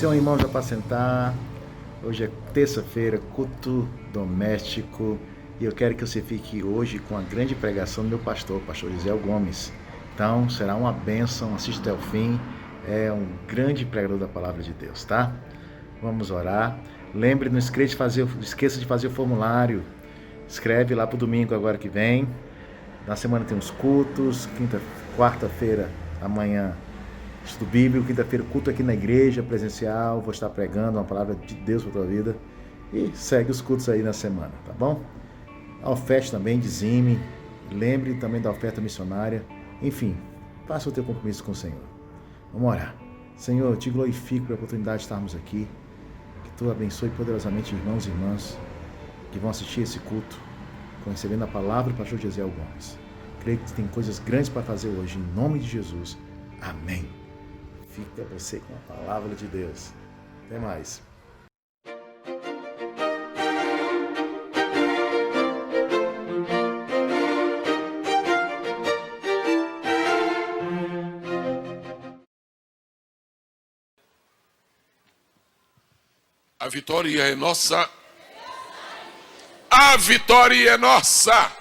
Atenção, irmãos, já para sentar. Hoje é terça-feira, culto doméstico. E eu quero que você fique hoje com a grande pregação do meu pastor Gisel Gomes. Então, será uma bênção, assista até o fim. É um grande pregador da palavra de Deus, tá? Vamos orar. Lembre, não esqueça de fazer o formulário. Escreve lá pro domingo agora que vem. Na semana tem os cultos. Quarta-feira, amanhã, estudo bíblico. Quinta-feira, culto aqui na igreja, presencial. Vou estar pregando uma palavra de Deus para a tua vida. E segue os cultos aí na semana, tá bom? A oferta também, dizime. Lembre também da oferta missionária. Enfim, faça o teu compromisso com o Senhor. Vamos orar. Senhor, eu te glorifico pela oportunidade de estarmos aqui. Que tu abençoe poderosamente irmãos e irmãs que vão assistir esse culto, recebendo a palavra do pastor Gisel Gomes. Creio que tem coisas grandes para fazer hoje, em nome de Jesus. Amém. Fica você com a palavra de Deus. Até mais. A vitória é nossa. A vitória é nossa.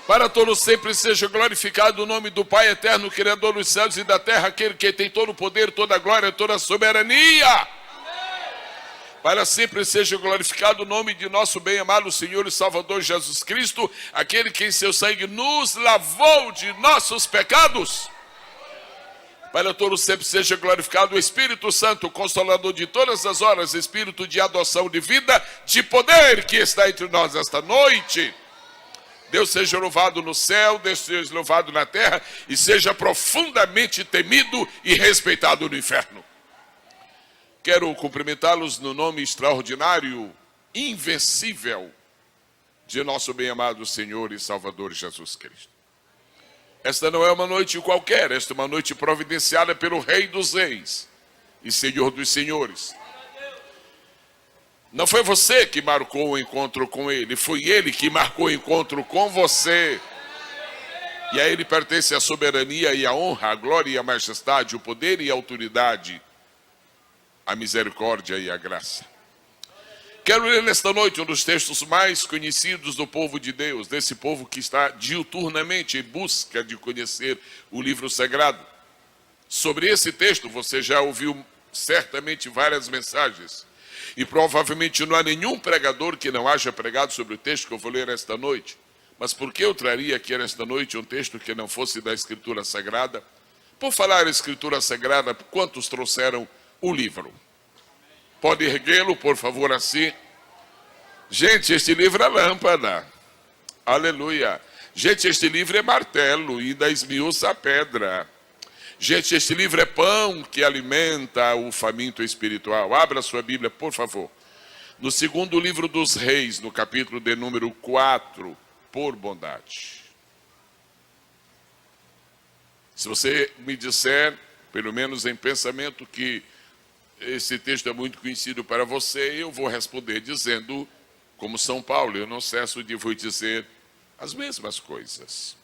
Para todos sempre seja glorificado o nome do Pai eterno, Criador dos céus e da terra, aquele que tem todo o poder, toda a glória, toda a soberania. Amém. Para sempre seja glorificado o nome de nosso bem-amado Senhor e Salvador Jesus Cristo, aquele que em seu sangue nos lavou de nossos pecados. Para todos sempre seja glorificado o Espírito Santo, Consolador de todas as horas, Espírito de adoção de vida, de poder que está entre nós esta noite. Deus seja louvado no céu, Deus seja louvado na terra e seja profundamente temido e respeitado no inferno. Quero cumprimentá-los no nome extraordinário, invencível, de nosso bem-amado Senhor e Salvador Jesus Cristo. Esta não é uma noite qualquer, esta é uma noite providenciada pelo Rei dos Reis e Senhor dos Senhores. Não foi você que marcou o encontro com Ele, foi Ele que marcou o encontro com você. E a Ele pertence a soberania e a honra, a glória e a majestade, o poder e a autoridade, a misericórdia e a graça. Quero ler nesta noite um dos textos mais conhecidos do povo de Deus, desse povo que está diuturnamente em busca de conhecer o livro sagrado. Sobre esse texto você já ouviu certamente várias mensagens. E provavelmente não há nenhum pregador que não haja pregado sobre o texto que eu vou ler esta noite. Mas por que eu traria aqui nesta noite um texto que não fosse da Escritura Sagrada? Por falar em Escritura Sagrada, quantos trouxeram o livro? Pode erguê-lo, por favor, assim. Gente, este livro é lâmpada. Aleluia. Gente, este livro é martelo e ainda esmiuça a pedra. Gente, este livro é pão que alimenta o faminto espiritual. Abra sua Bíblia, por favor. No segundo livro dos Reis, no capítulo de número 4, por bondade. Se você me disser, pelo menos em pensamento, que esse texto é muito conhecido para você, eu vou responder dizendo, como São Paulo, eu não cesso de vos dizer as mesmas coisas.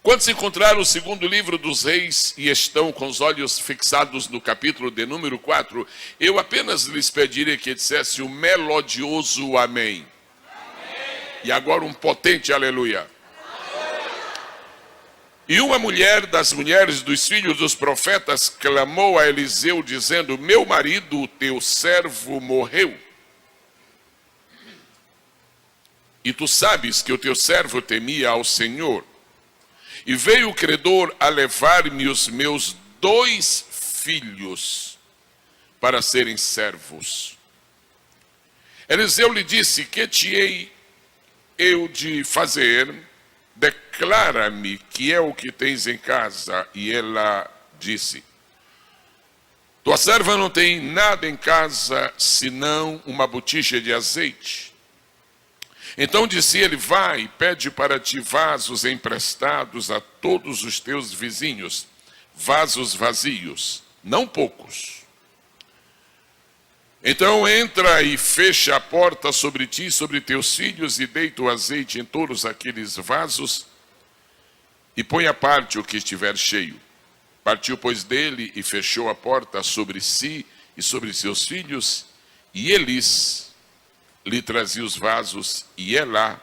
Quando se encontraram o segundo livro dos Reis e estão com os olhos fixados no capítulo de número 4, eu apenas lhes pediria que dissesse um melodioso amém. Amém. E agora um potente aleluia. E uma mulher das mulheres dos filhos dos profetas clamou a Eliseu, dizendo: meu marido, o teu servo, morreu. E tu sabes que o teu servo temia ao Senhor. E veio o credor a levar-me os meus 2 filhos para serem servos. Eliseu lhe disse: que te hei eu de fazer? Declara-me que é o que tens em casa. E ela disse: tua serva não tem nada em casa, senão uma botija de azeite. Então disse ele: vai, pede para ti vasos emprestados a todos os teus vizinhos, vasos vazios, não poucos. Então entra e fecha a porta sobre ti e sobre teus filhos, e deita o azeite em todos aqueles vasos, e põe à parte o que estiver cheio. Partiu, pois, dele e fechou a porta sobre si e sobre seus filhos, e eles lhe traziam os vasos, e ela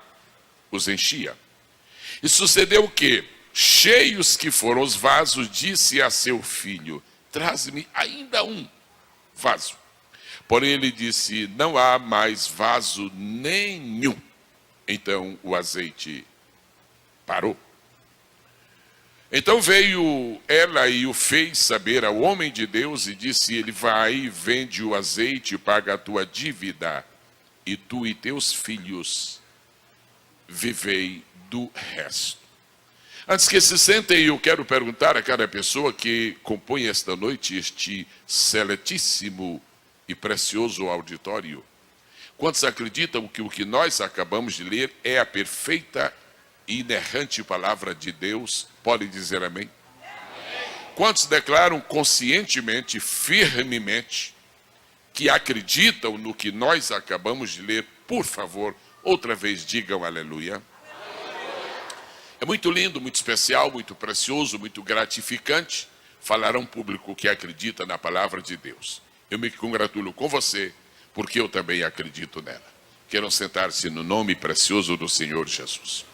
os enchia. E sucedeu que, cheios que foram os vasos, disse a seu filho: traz-me ainda um vaso. Porém ele disse: não há mais vaso nenhum. Então o azeite parou. Então veio ela e o fez saber ao homem de Deus e disse ele: vai, vende o azeite, paga a tua dívida, e tu e teus filhos vivei do resto. Antes que se sentem, eu quero perguntar a cada pessoa que compõe esta noite este seletíssimo e precioso auditório: quantos acreditam que o que nós acabamos de ler é a perfeita e inerrante palavra de Deus? Podem dizer amém? Quantos declaram conscientemente, firmemente, que acreditam no que nós acabamos de ler? Por favor, outra vez digam aleluia. É muito lindo, muito especial, muito precioso, muito gratificante falar a um público que acredita na palavra de Deus. Eu me congratulo com você, porque eu também acredito nela. Queiram sentar-se no nome precioso do Senhor Jesus.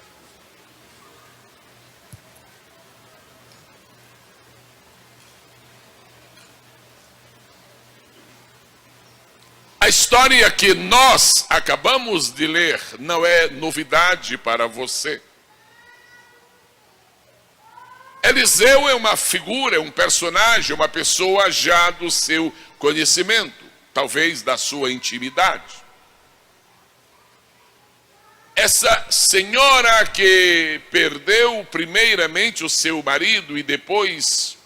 A história que nós acabamos de ler não é novidade para você. Eliseu é uma figura, é um personagem, uma pessoa já do seu conhecimento, talvez da sua intimidade. Essa senhora que perdeu primeiramente o seu marido e depois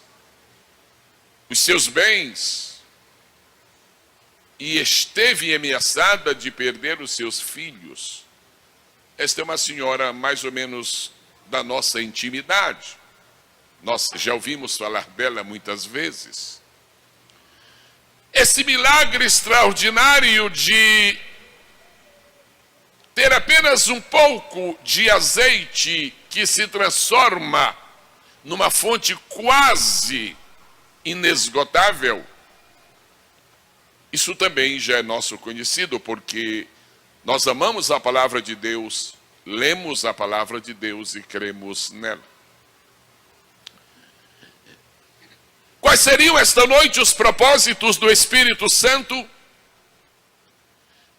os seus bens, e esteve ameaçada de perder os seus filhos. Esta é uma senhora mais ou menos da nossa intimidade. Nós já ouvimos falar dela muitas vezes. Esse milagre extraordinário de ter apenas um pouco de azeite que se transforma numa fonte quase inesgotável, isso também já é nosso conhecido, porque nós amamos a palavra de Deus, lemos a palavra de Deus e cremos nela. Quais seriam esta noite os propósitos do Espírito Santo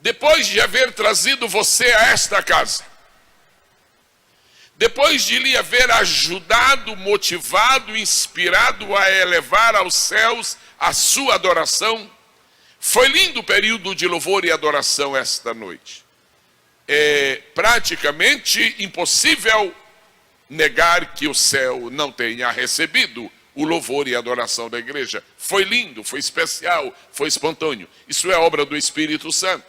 depois de haver trazido você a esta casa? Depois de lhe haver ajudado, motivado, inspirado a elevar aos céus a sua adoração? Foi lindo o período de louvor e adoração esta noite. É praticamente impossível negar que o céu não tenha recebido o louvor e adoração da igreja. Foi lindo, foi especial, foi espontâneo. Isso é obra do Espírito Santo.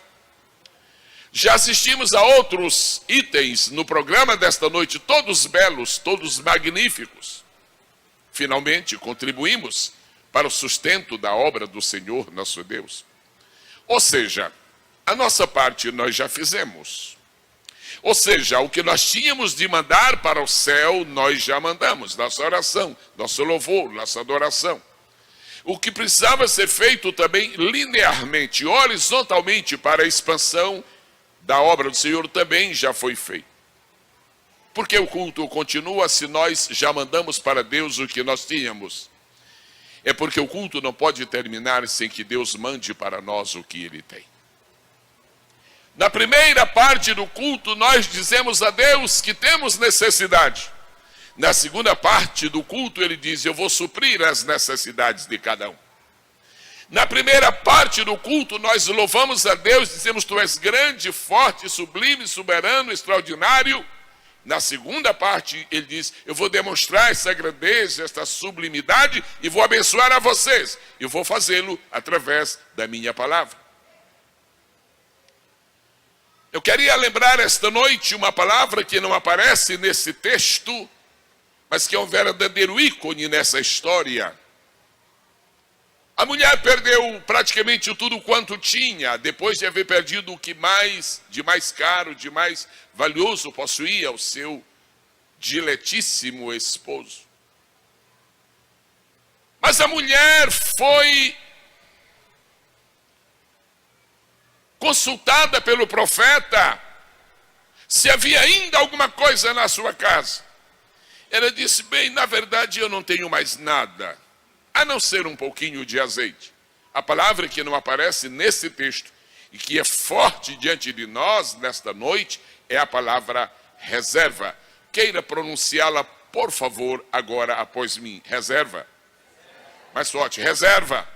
Já assistimos a outros itens no programa desta noite, todos belos, todos magníficos. Finalmente contribuímos para o sustento da obra do Senhor nosso Deus. Ou seja, a nossa parte nós já fizemos. Ou seja, o que nós tínhamos de mandar para o céu, nós já mandamos. Nossa oração, nosso louvor, nossa adoração. O que precisava ser feito também linearmente, horizontalmente, para a expansão da obra do Senhor também já foi feito. Porque o culto continua se nós já mandamos para Deus o que nós tínhamos? É porque o culto não pode terminar sem que Deus mande para nós o que Ele tem. Na primeira parte do culto, nós dizemos a Deus que temos necessidade. Na segunda parte do culto, Ele diz: eu vou suprir as necessidades de cada um. Na primeira parte do culto, nós louvamos a Deus, dizemos: tu és grande, forte, sublime, soberano, extraordinário. Na segunda parte, ele diz: eu vou demonstrar essa grandeza, essa sublimidade e vou abençoar a vocês. Eu vou fazê-lo através da minha palavra. Eu queria lembrar esta noite uma palavra que não aparece nesse texto, mas que é um verdadeiro ícone nessa história. A mulher perdeu praticamente tudo quanto tinha, depois de haver perdido o que mais, de mais caro, de mais valioso possuía, o seu diletíssimo esposo. Mas a mulher foi consultada pelo profeta se havia ainda alguma coisa na sua casa. Ela disse: bem, na verdade eu não tenho mais nada, a não ser um pouquinho de azeite. A palavra que não aparece nesse texto e que é forte diante de nós nesta noite é a palavra reserva. Queira pronunciá-la, por favor, agora após mim. Reserva. Mais forte. Reserva.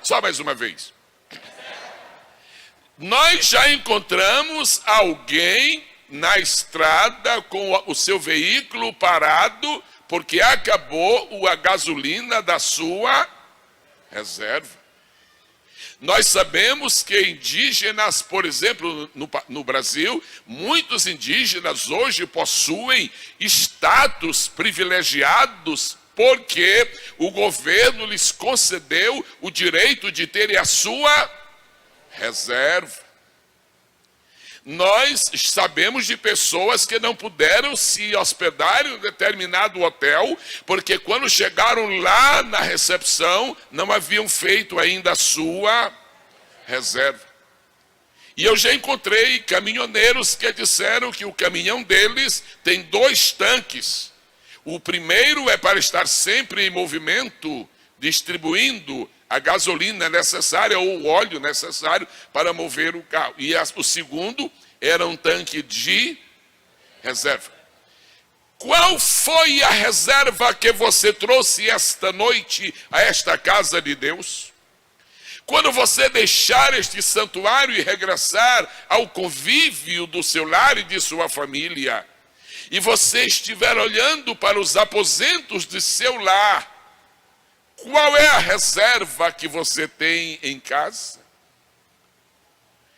Só mais uma vez. Nós já encontramos alguém na estrada com o seu veículo parado porque acabou a gasolina da sua reserva. Nós sabemos que indígenas, por exemplo, no Brasil, muitos indígenas hoje possuem status privilegiados porque o governo lhes concedeu o direito de terem a sua reserva. Nós sabemos de pessoas que não puderam se hospedar em um determinado hotel, porque quando chegaram lá na recepção, não haviam feito ainda a sua reserva. E eu já encontrei caminhoneiros que disseram que o caminhão deles tem 2 tanques. O primeiro é para estar sempre em movimento, distribuindo a gasolina necessária ou o óleo necessário para mover o carro. E o segundo era um tanque de reserva. Qual foi a reserva que você trouxe esta noite a esta casa de Deus? Quando você deixar este santuário e regressar ao convívio do seu lar e de sua família, e você estiver olhando para os aposentos de seu lar, qual é a reserva que você tem em casa?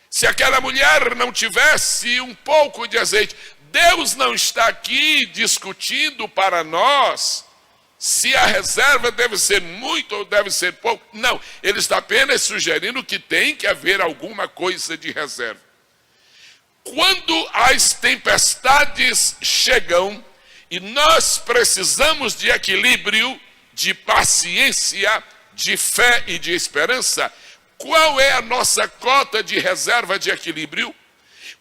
Se aquela mulher não tivesse um pouco de azeite, Deus não está aqui discutindo para nós se a reserva deve ser muito ou deve ser pouco. Não, Ele está apenas sugerindo que tem que haver alguma coisa de reserva. Quando as tempestades chegam e nós precisamos de equilíbrio, de paciência, de fé e de esperança, qual é a nossa cota de reserva de equilíbrio?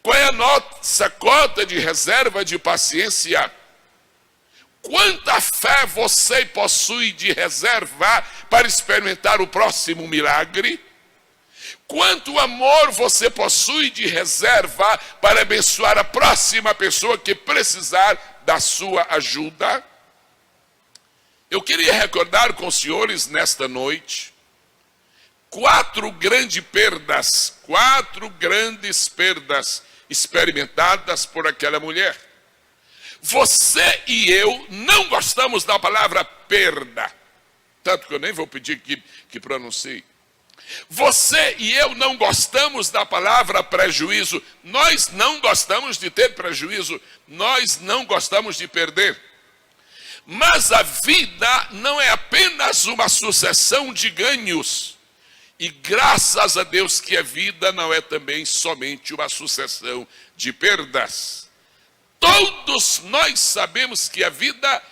Qual é a nossa cota de reserva de paciência? Quanta fé você possui de reserva para experimentar o próximo milagre? Quanto amor você possui de reserva para abençoar a próxima pessoa que precisar da sua ajuda? Eu queria recordar com os senhores nesta noite 4 grandes perdas experimentadas por aquela mulher. Você e eu não gostamos da palavra perda, tanto que eu nem vou pedir que pronuncie. Você e eu não gostamos da palavra prejuízo. Nós não gostamos de ter prejuízo, nós não gostamos de perder. Mas a vida não é apenas uma sucessão de ganhos. E graças a Deus que a vida não é também somente uma sucessão de perdas. Todos nós sabemos que a vida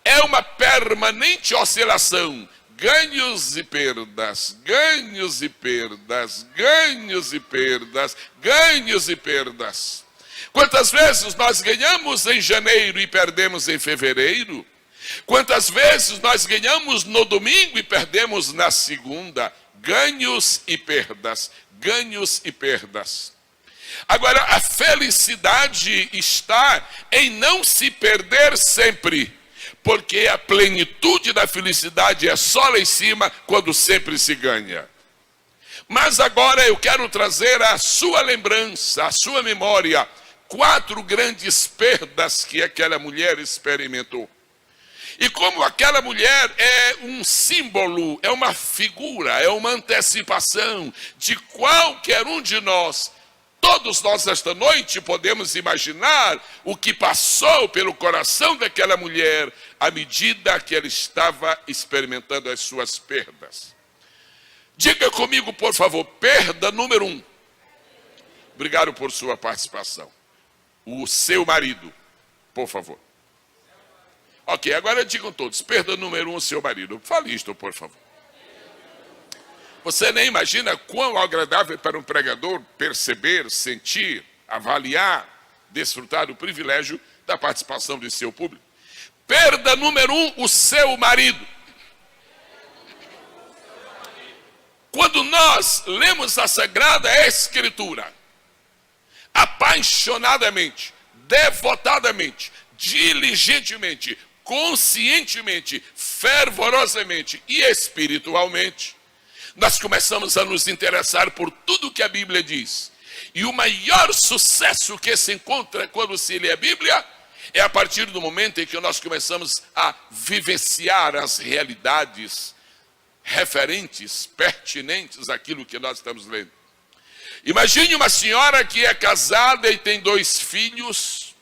é uma permanente oscilação. Ganhos e perdas, ganhos e perdas, ganhos e perdas, ganhos e perdas. Quantas vezes nós ganhamos em janeiro e perdemos em fevereiro? Quantas vezes nós ganhamos no domingo e perdemos na segunda? Ganhos e perdas, ganhos e perdas. Agora, a felicidade está em não se perder sempre, porque a plenitude da felicidade é só lá em cima quando sempre se ganha. Mas agora eu quero trazer à sua lembrança, à sua memória, 4 grandes perdas que aquela mulher experimentou. E como aquela mulher é um símbolo, é uma figura, é uma antecipação de qualquer um de nós, todos nós esta noite podemos imaginar o que passou pelo coração daquela mulher à medida que ela estava experimentando as suas perdas. Diga comigo, por favor, perda número 1. Obrigado por sua participação. O seu marido, por favor. Ok, agora digam todos. Perda número 1, seu marido. Fale isto, por favor. Você nem imagina quão agradável é para um pregador perceber, sentir, avaliar, desfrutar do privilégio da participação de seu público. Perda número 1, o seu marido. Quando nós lemos a Sagrada Escritura, apaixonadamente, devotadamente, diligentemente, conscientemente, fervorosamente e espiritualmente, nós começamos a nos interessar por tudo que a Bíblia diz. E o maior sucesso que se encontra quando se lê a Bíblia é a partir do momento em que nós começamos a vivenciar as realidades referentes, pertinentes àquilo que nós estamos lendo. Imagine uma senhora que é casada e tem 2 filhos.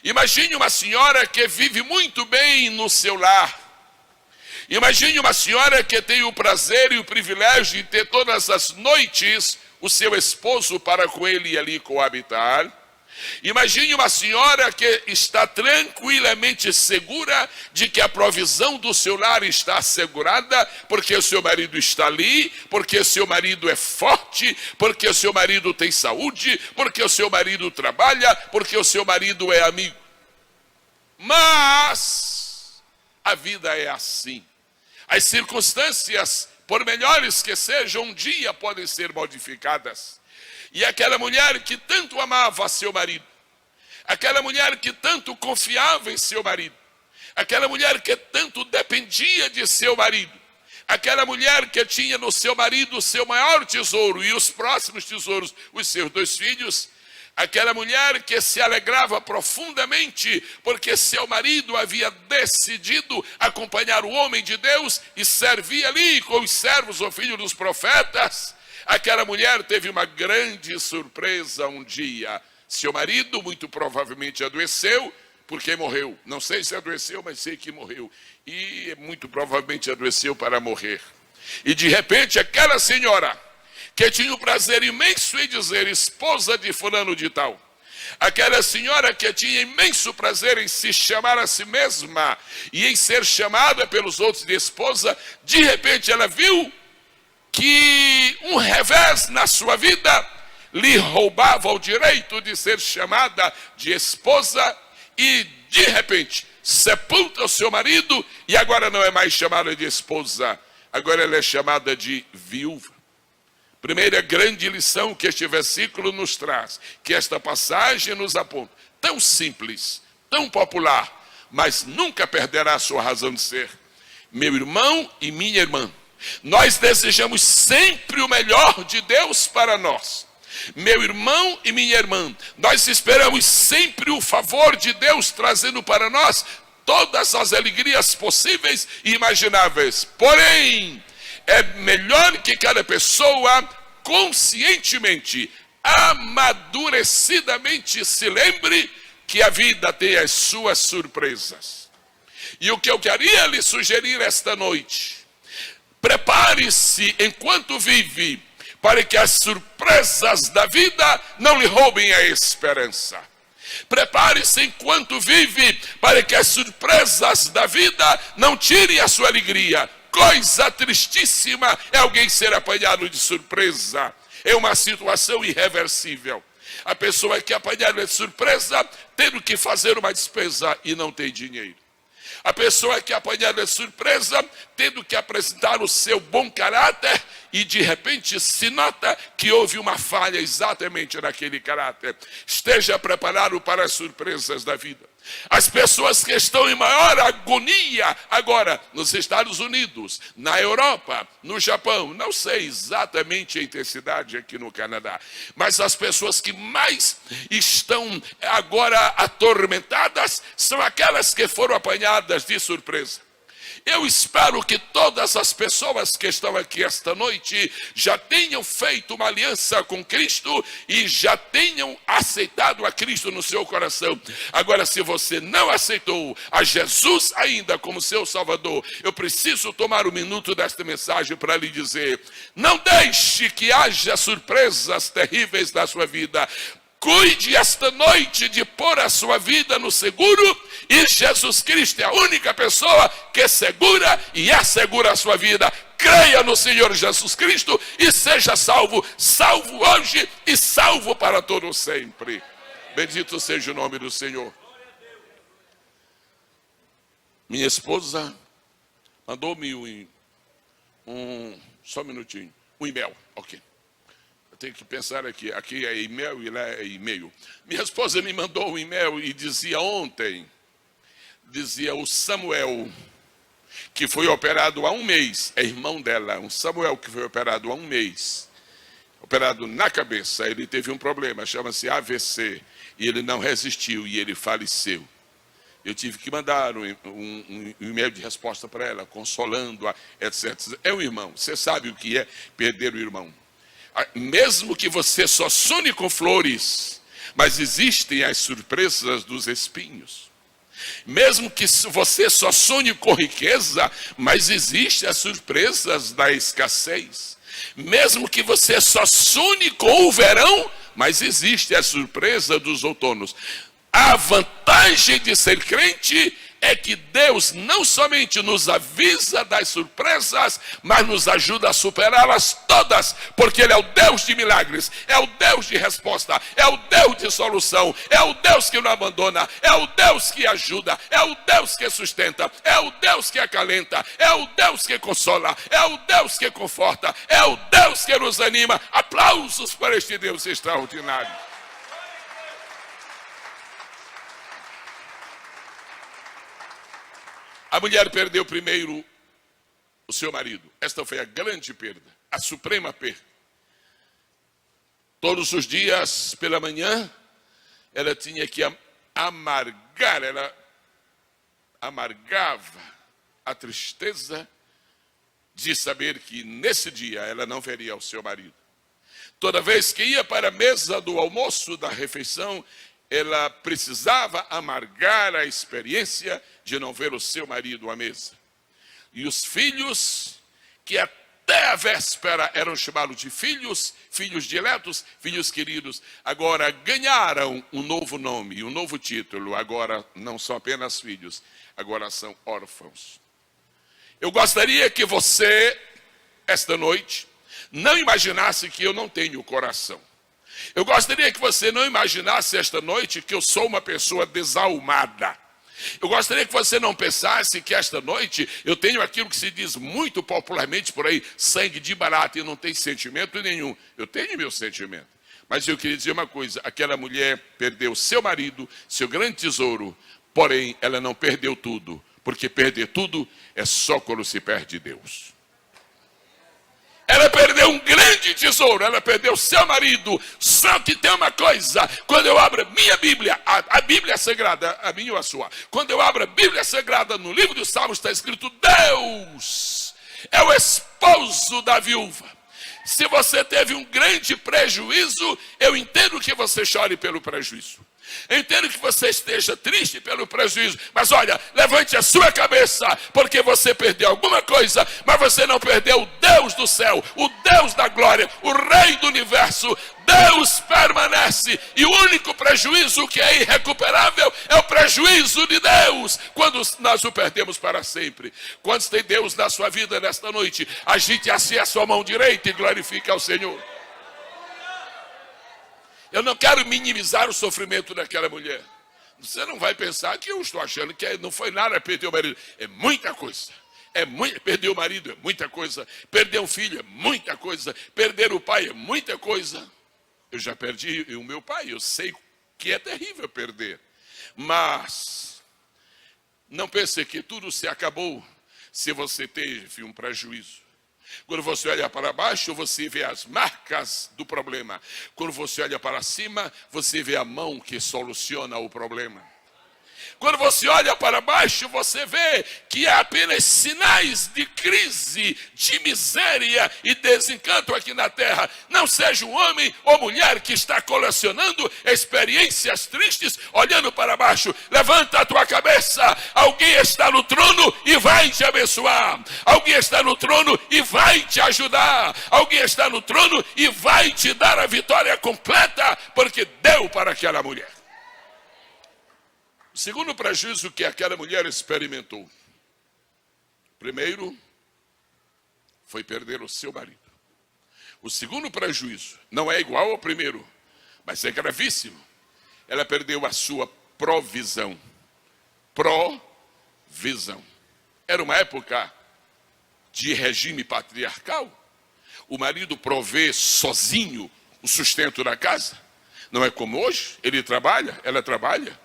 Imagine uma senhora que vive muito bem no seu lar. Imagine uma senhora que tem o prazer e o privilégio de ter todas as noites o seu esposo para com ele ali coabitar. Imagine uma senhora que está tranquilamente segura de que a provisão do seu lar está assegurada, porque o seu marido está ali, porque o seu marido é forte, porque o seu marido tem saúde, porque o seu marido trabalha, porque o seu marido é amigo. Mas a vida é assim. As circunstâncias, por melhores que sejam, um dia podem ser modificadas. E aquela mulher que tanto amava seu marido, aquela mulher que tanto confiava em seu marido, aquela mulher que tanto dependia de seu marido, aquela mulher que tinha no seu marido o seu maior tesouro e os próximos tesouros, os seus 2 filhos, aquela mulher que se alegrava profundamente porque seu marido havia decidido acompanhar o homem de Deus e servir ali com os servos ou filhos dos profetas. Aquela mulher teve uma grande surpresa um dia. Seu marido muito provavelmente adoeceu, porque morreu. Não sei se adoeceu, mas sei que morreu. E muito provavelmente adoeceu para morrer. E de repente aquela senhora, que tinha o prazer imenso em dizer esposa de fulano de tal, aquela senhora que tinha imenso prazer em se chamar a si mesma e em ser chamada pelos outros de esposa, de repente ela viu que um revés na sua vida lhe roubava o direito de ser chamada de esposa e, de repente, sepulta o seu marido e agora não é mais chamada de esposa, agora ela é chamada de viúva. Primeira grande lição que este versículo nos traz, que esta passagem nos aponta, tão simples, tão popular, mas nunca perderá a sua razão de ser. Meu irmão e minha irmã, nós desejamos sempre o melhor de Deus para nós. Meu irmão e minha irmã, nós esperamos sempre o favor de Deus trazendo para nós todas as alegrias possíveis e imagináveis. Porém, é melhor que cada pessoa conscientemente, amadurecidamente se lembre que a vida tem as suas surpresas. E o que eu queria lhe sugerir esta noite: prepare-se enquanto vive, para que as surpresas da vida não lhe roubem a esperança. Prepare-se enquanto vive, para que as surpresas da vida não tirem a sua alegria. Coisa tristíssima é alguém ser apanhado de surpresa. É uma situação irreversível. A pessoa que é apanhada de surpresa, tendo que fazer uma despesa e não tem dinheiro. A pessoa que é apanhada de surpresa, tendo que apresentar o seu bom caráter e de repente se nota que houve uma falha exatamente naquele caráter. Esteja preparado para as surpresas da vida. As pessoas que estão em maior agonia agora nos Estados Unidos, na Europa, no Japão, não sei exatamente a intensidade aqui no Canadá, mas as pessoas que mais estão agora atormentadas são aquelas que foram apanhadas de surpresa. Eu espero que todas as pessoas que estão aqui esta noite já tenham feito uma aliança com Cristo e já tenham aceitado a Cristo no seu coração. Agora, se você não aceitou a Jesus ainda como seu Salvador, eu preciso tomar um minuto desta mensagem para lhe dizer: não deixe que haja surpresas terríveis na sua vida. Cuide esta noite de pôr a sua vida no seguro, e Jesus Cristo é a única pessoa que segura e assegura a sua vida. creia no Senhor Jesus Cristo e seja salvo, salvo hoje e salvo para todo sempre. Bendito seja o nome do Senhor. Minha esposa mandou-me só um minutinho, um e-mail, ok. Eu tenho que pensar aqui é e-mail e lá é e-mail. Minha esposa me mandou um e-mail e dizia ontem, o Samuel, que foi operado há um mês, é irmão dela, um Samuel que foi operado há um mês, operado na cabeça, ele teve um problema, chama-se AVC, e ele não resistiu e ele faleceu. Eu tive que mandar um e-mail de resposta para ela, consolando-a, etc. É um irmão, você sabe o que é perder o irmão. Mesmo que você só sonhe com flores, mas existem as surpresas dos espinhos. Mesmo que você só sonhe com riqueza, mas existem as surpresas da escassez. Mesmo que você só sonhe com o verão, mas existe a surpresa dos outonos. A vantagem de ser crente é que Deus não somente nos avisa das surpresas, mas nos ajuda a superá-las todas, porque Ele é o Deus de milagres, é o Deus de resposta, é o Deus de solução, é o Deus que não abandona, é o Deus que ajuda, é o Deus que sustenta, é o Deus que acalenta, é o Deus que consola, é o Deus que conforta, é o Deus que nos anima. Aplausos para este Deus extraordinário. A mulher perdeu primeiro o seu marido. Esta foi a grande perda, a suprema perda. Todos os dias, pela manhã, ela tinha que amargar, ela amargava a tristeza de saber que nesse dia ela não veria o seu marido. Toda vez que ia para a mesa do almoço, da refeição, ela precisava amargar a experiência de não ver o seu marido à mesa. E os filhos, que até a véspera eram chamados de filhos diletos, filhos queridos, agora ganharam um novo nome, um novo título. Agora não são apenas filhos, agora são órfãos. Eu gostaria que você, esta noite, não imaginasse que eu não tenho coração. Eu gostaria que você não imaginasse esta noite que eu sou uma pessoa desalmada. Eu gostaria que você não pensasse que esta noite eu tenho aquilo que se diz muito popularmente por aí, sangue de barata, e não tem sentimento nenhum. Eu tenho meu sentimento. Mas eu queria dizer uma coisa, aquela mulher perdeu seu marido, seu grande tesouro, porém ela não perdeu tudo, porque perder tudo é só quando se perde Deus. Ela perdeu um grande tesouro, ela perdeu seu marido. Só que tem uma coisa, quando eu abro a minha Bíblia, a Bíblia Sagrada, a minha ou a sua, quando eu abro a Bíblia Sagrada, no livro dos Salmos está escrito: Deus é o esposo da viúva. Se você teve um grande prejuízo, eu entendo que você chore pelo prejuízo. Eu entendo que você esteja triste pelo prejuízo, mas olha, levante a sua cabeça, porque você perdeu alguma coisa, mas você não perdeu o Deus do céu, o Deus da glória, o Rei do universo. Deus permanece, e o único prejuízo que é irrecuperável é o prejuízo de Deus, quando nós o perdemos para sempre. Quando tem Deus na sua vida nesta noite, agite assim a sua mão direita e glorifique ao Senhor. Eu não quero minimizar o sofrimento daquela mulher. Você não vai pensar que eu estou achando que não foi nada perder o marido. É muita coisa. Perder o marido é muita coisa. Perder um filho é muita coisa. Perder o pai é muita coisa. Eu já perdi o meu pai. Eu sei que é terrível perder. Mas não pense que tudo se acabou se você teve um prejuízo. Quando você olha para baixo, você vê as marcas do problema. Quando você olha para cima, você vê a mão que soluciona o problema. Quando você olha para baixo, você vê que há apenas sinais de crise, de miséria e desencanto aqui na terra. Não seja um homem ou mulher que está colecionando experiências tristes, olhando para baixo. Levanta a tua cabeça. Alguém está no trono e vai te abençoar. Alguém está no trono e vai te ajudar. Alguém está no trono e vai te dar a vitória completa, porque deu para aquela mulher. O segundo prejuízo que aquela mulher experimentou, primeiro, foi perder o seu marido. O segundo prejuízo não é igual ao primeiro, mas é gravíssimo. Ela perdeu a sua provisão. Provisão. Era uma época de regime patriarcal. O marido provê sozinho o sustento da casa. Não é como hoje, ele trabalha, ela trabalha.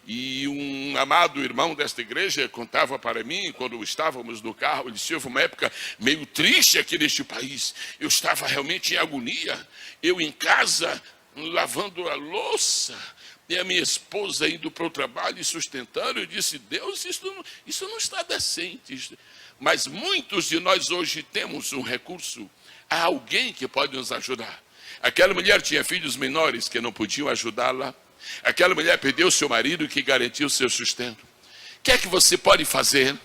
E um amado irmão desta igreja contava para mim, quando estávamos no carro, ele disse: houve uma época meio triste aqui neste país. Eu estava realmente em agonia. Eu em casa, lavando a louça, e a minha esposa indo para o trabalho e sustentando. Eu disse: Deus, isso não está decente. Mas muitos de nós hoje temos um recurso. Há alguém que pode nos ajudar. Aquela mulher tinha filhos menores que não podiam ajudá-la. Aquela mulher perdeu seu marido que garantiu seu sustento. O que é que você pode fazer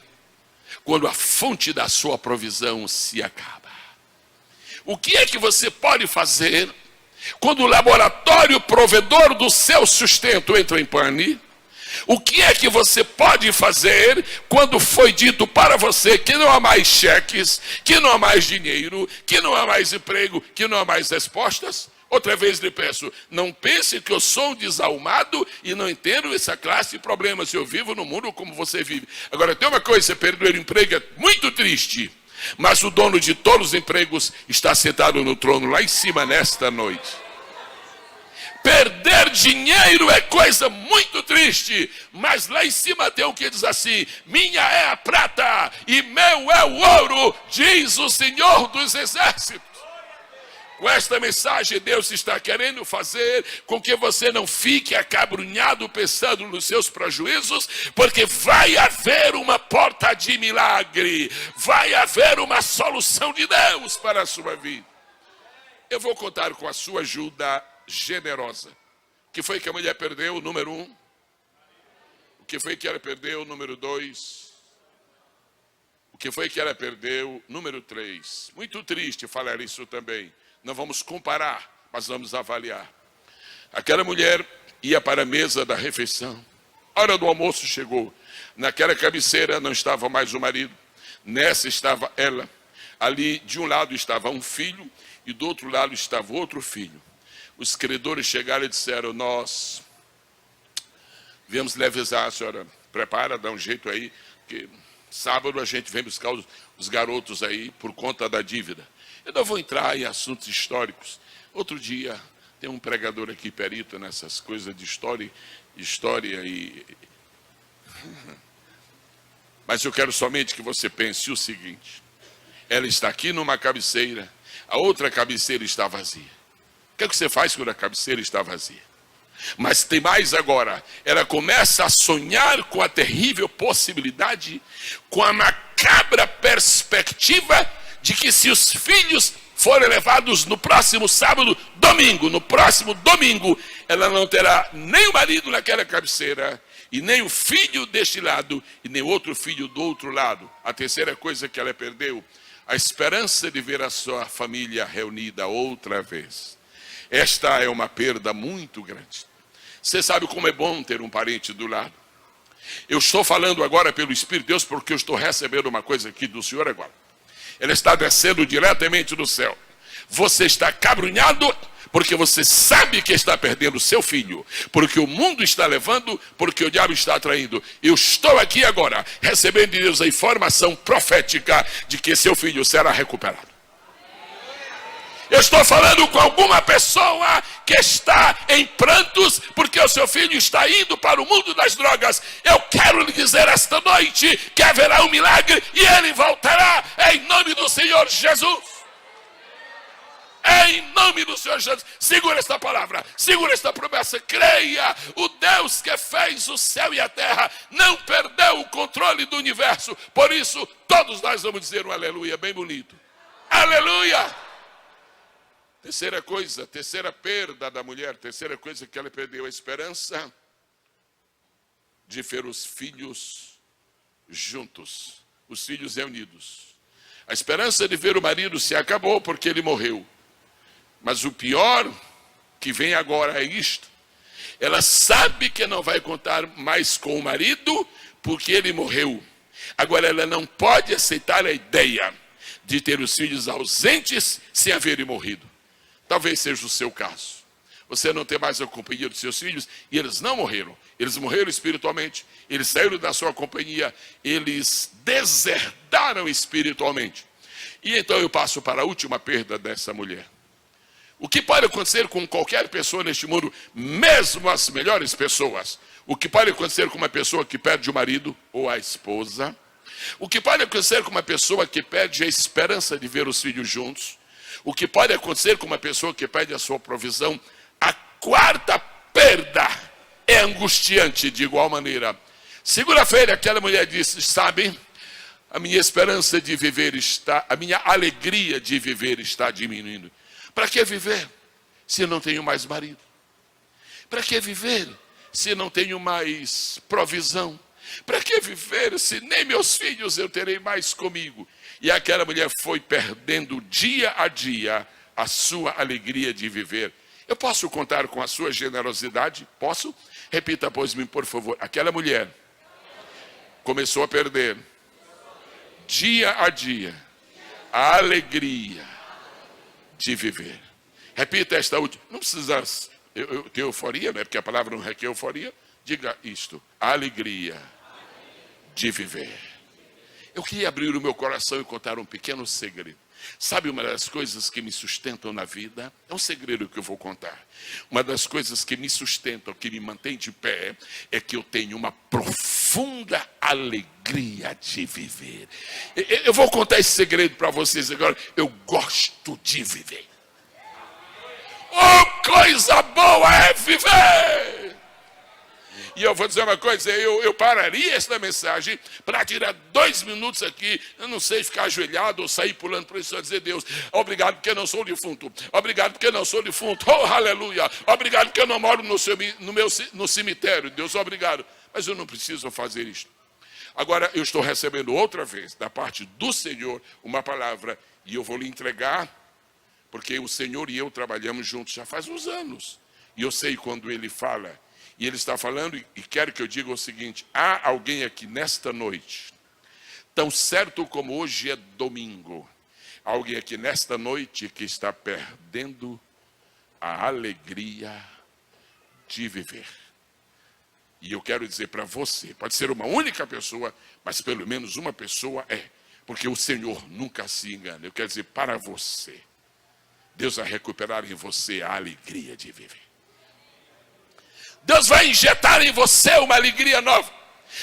quando a fonte da sua provisão se acaba? O que é que você pode fazer quando o laboratório provedor do seu sustento entra em pane? O que é que você pode fazer quando foi dito para você que não há mais cheques, que não há mais dinheiro, que não há mais emprego, que não há mais respostas? Outra vez lhe peço, não pense que eu sou um desalmado e não entendo essa classe de problemas. Eu vivo no mundo como você vive. Agora, tem uma coisa: você perder o emprego é muito triste, mas o dono de todos os empregos está sentado no trono lá em cima nesta noite. Perder dinheiro é coisa muito triste, mas lá em cima tem um que diz assim: minha é a prata e meu é o ouro, diz o Senhor dos Exércitos. Com esta mensagem, Deus está querendo fazer com que você não fique acabrunhado pensando nos seus prejuízos, porque vai haver uma porta de milagre, vai haver uma solução de Deus para a sua vida. Eu vou contar com a sua ajuda generosa. O que foi que a mulher perdeu? Número 1. O que foi que ela perdeu? Número 2. O que foi que ela perdeu? Número 3. Muito triste falar isso também. Não vamos comparar, mas vamos avaliar. Aquela mulher ia para a mesa da refeição. A hora do almoço chegou. Naquela cabeceira não estava mais o marido. Nessa estava ela. Ali, de um lado estava um filho e do outro lado estava outro filho. Os credores chegaram e disseram: nós viemos lhe avisar, a senhora prepara, dá um jeito aí, que sábado a gente vem buscar os garotos aí por conta da dívida. Eu não vou entrar em assuntos históricos. Outro dia, tem um pregador aqui, perito nessas coisas de história e... Mas eu quero somente que você pense o seguinte: ela está aqui numa cabeceira, a outra cabeceira está vazia. O que é que você faz quando a cabeceira está vazia? Mas tem mais agora. Ela começa a sonhar com a terrível possibilidade, com a macabra perspectiva de que se os filhos forem levados no próximo sábado, no próximo domingo, ela não terá nem o marido naquela cabeceira, e nem o filho deste lado, e nem outro filho do outro lado. A terceira coisa que ela perdeu: a esperança de ver a sua família reunida outra vez. Esta é uma perda muito grande. Você sabe como é bom ter um parente do lado? Eu estou falando agora pelo Espírito de Deus, porque eu estou recebendo uma coisa aqui do Senhor agora. Ela está descendo diretamente do céu. Você está acabrunhado porque você sabe que está perdendo seu filho, porque o mundo está levando, porque o diabo está atraindo. Eu estou aqui agora recebendo de Deus a informação profética de que seu filho será recuperado. Eu estou falando com alguma pessoa que está em prantos porque o seu filho está indo para o mundo das drogas. Eu quero lhe dizer esta noite que haverá um milagre e ele voltará em nome do Senhor Jesus. Em nome do Senhor Jesus. Segura esta palavra, segura esta promessa, creia. O Deus que fez o céu e a terra não perdeu o controle do universo. Por isso, todos nós vamos dizer um aleluia bem bonito. Aleluia! Terceira coisa, terceira perda da mulher, terceira coisa que ela perdeu: a esperança de ver os filhos juntos, os filhos reunidos. A esperança de ver o marido se acabou porque ele morreu. Mas o pior que vem agora é isto: ela sabe que não vai contar mais com o marido porque ele morreu. Agora ela não pode aceitar a ideia de ter os filhos ausentes sem haverem morrido. Talvez seja o seu caso. Você não tem mais a companhia dos seus filhos e eles não morreram. Eles morreram espiritualmente, eles saíram da sua companhia, eles desertaram espiritualmente. E então eu passo para a última perda dessa mulher. O que pode acontecer com qualquer pessoa neste mundo, mesmo as melhores pessoas? O que pode acontecer com uma pessoa que perde o marido ou a esposa? O que pode acontecer com uma pessoa que perde a esperança de ver os filhos juntos? O que pode acontecer com uma pessoa que perde a sua provisão? A quarta perda é angustiante de igual maneira. Segunda-feira aquela mulher disse, sabe, a minha esperança de viver está, a minha alegria de viver está diminuindo. Para que viver se não tenho mais marido? Para que viver se não tenho mais provisão? Para que viver se nem meus filhos eu terei mais comigo? E aquela mulher foi perdendo dia a dia a sua alegria de viver. Eu posso contar com a sua generosidade? Posso? Repita após mim, por favor. Aquela mulher começou a perder dia a dia a alegria de viver. Repita esta última. Não precisa ter euforia, né? Porque a palavra não requer euforia. Diga isto. A alegria de viver. Eu queria abrir o meu coração e contar um pequeno segredo. Sabe uma das coisas que me sustentam na vida? É um segredo que eu vou contar. Uma das coisas que me sustentam, que me mantém de pé, é que eu tenho uma profunda alegria de viver. Eu vou contar esse segredo para vocês agora. Eu gosto de viver. Oh, coisa boa é viver! E eu vou dizer uma coisa, eu pararia essa mensagem para tirar 2 minutos aqui, eu não sei, ficar ajoelhado ou sair pulando por isso, só dizer, Deus, obrigado porque eu não sou defunto, obrigado porque eu não sou defunto, oh, aleluia, obrigado porque eu não moro no cemitério, Deus, obrigado. Mas eu não preciso fazer isso. Agora, eu estou recebendo outra vez, da parte do Senhor, uma palavra, e eu vou lhe entregar, porque o Senhor e eu trabalhamos juntos já faz uns anos, e eu sei quando Ele fala. E Ele está falando, e quero que eu diga o seguinte, há alguém aqui nesta noite, tão certo como hoje é domingo, há alguém aqui nesta noite que está perdendo a alegria de viver. E eu quero dizer para você, pode ser uma única pessoa, mas pelo menos uma pessoa é, porque o Senhor nunca se engana. Eu quero dizer para você, Deus vai recuperar em você a alegria de viver. Deus vai injetar em você uma alegria nova.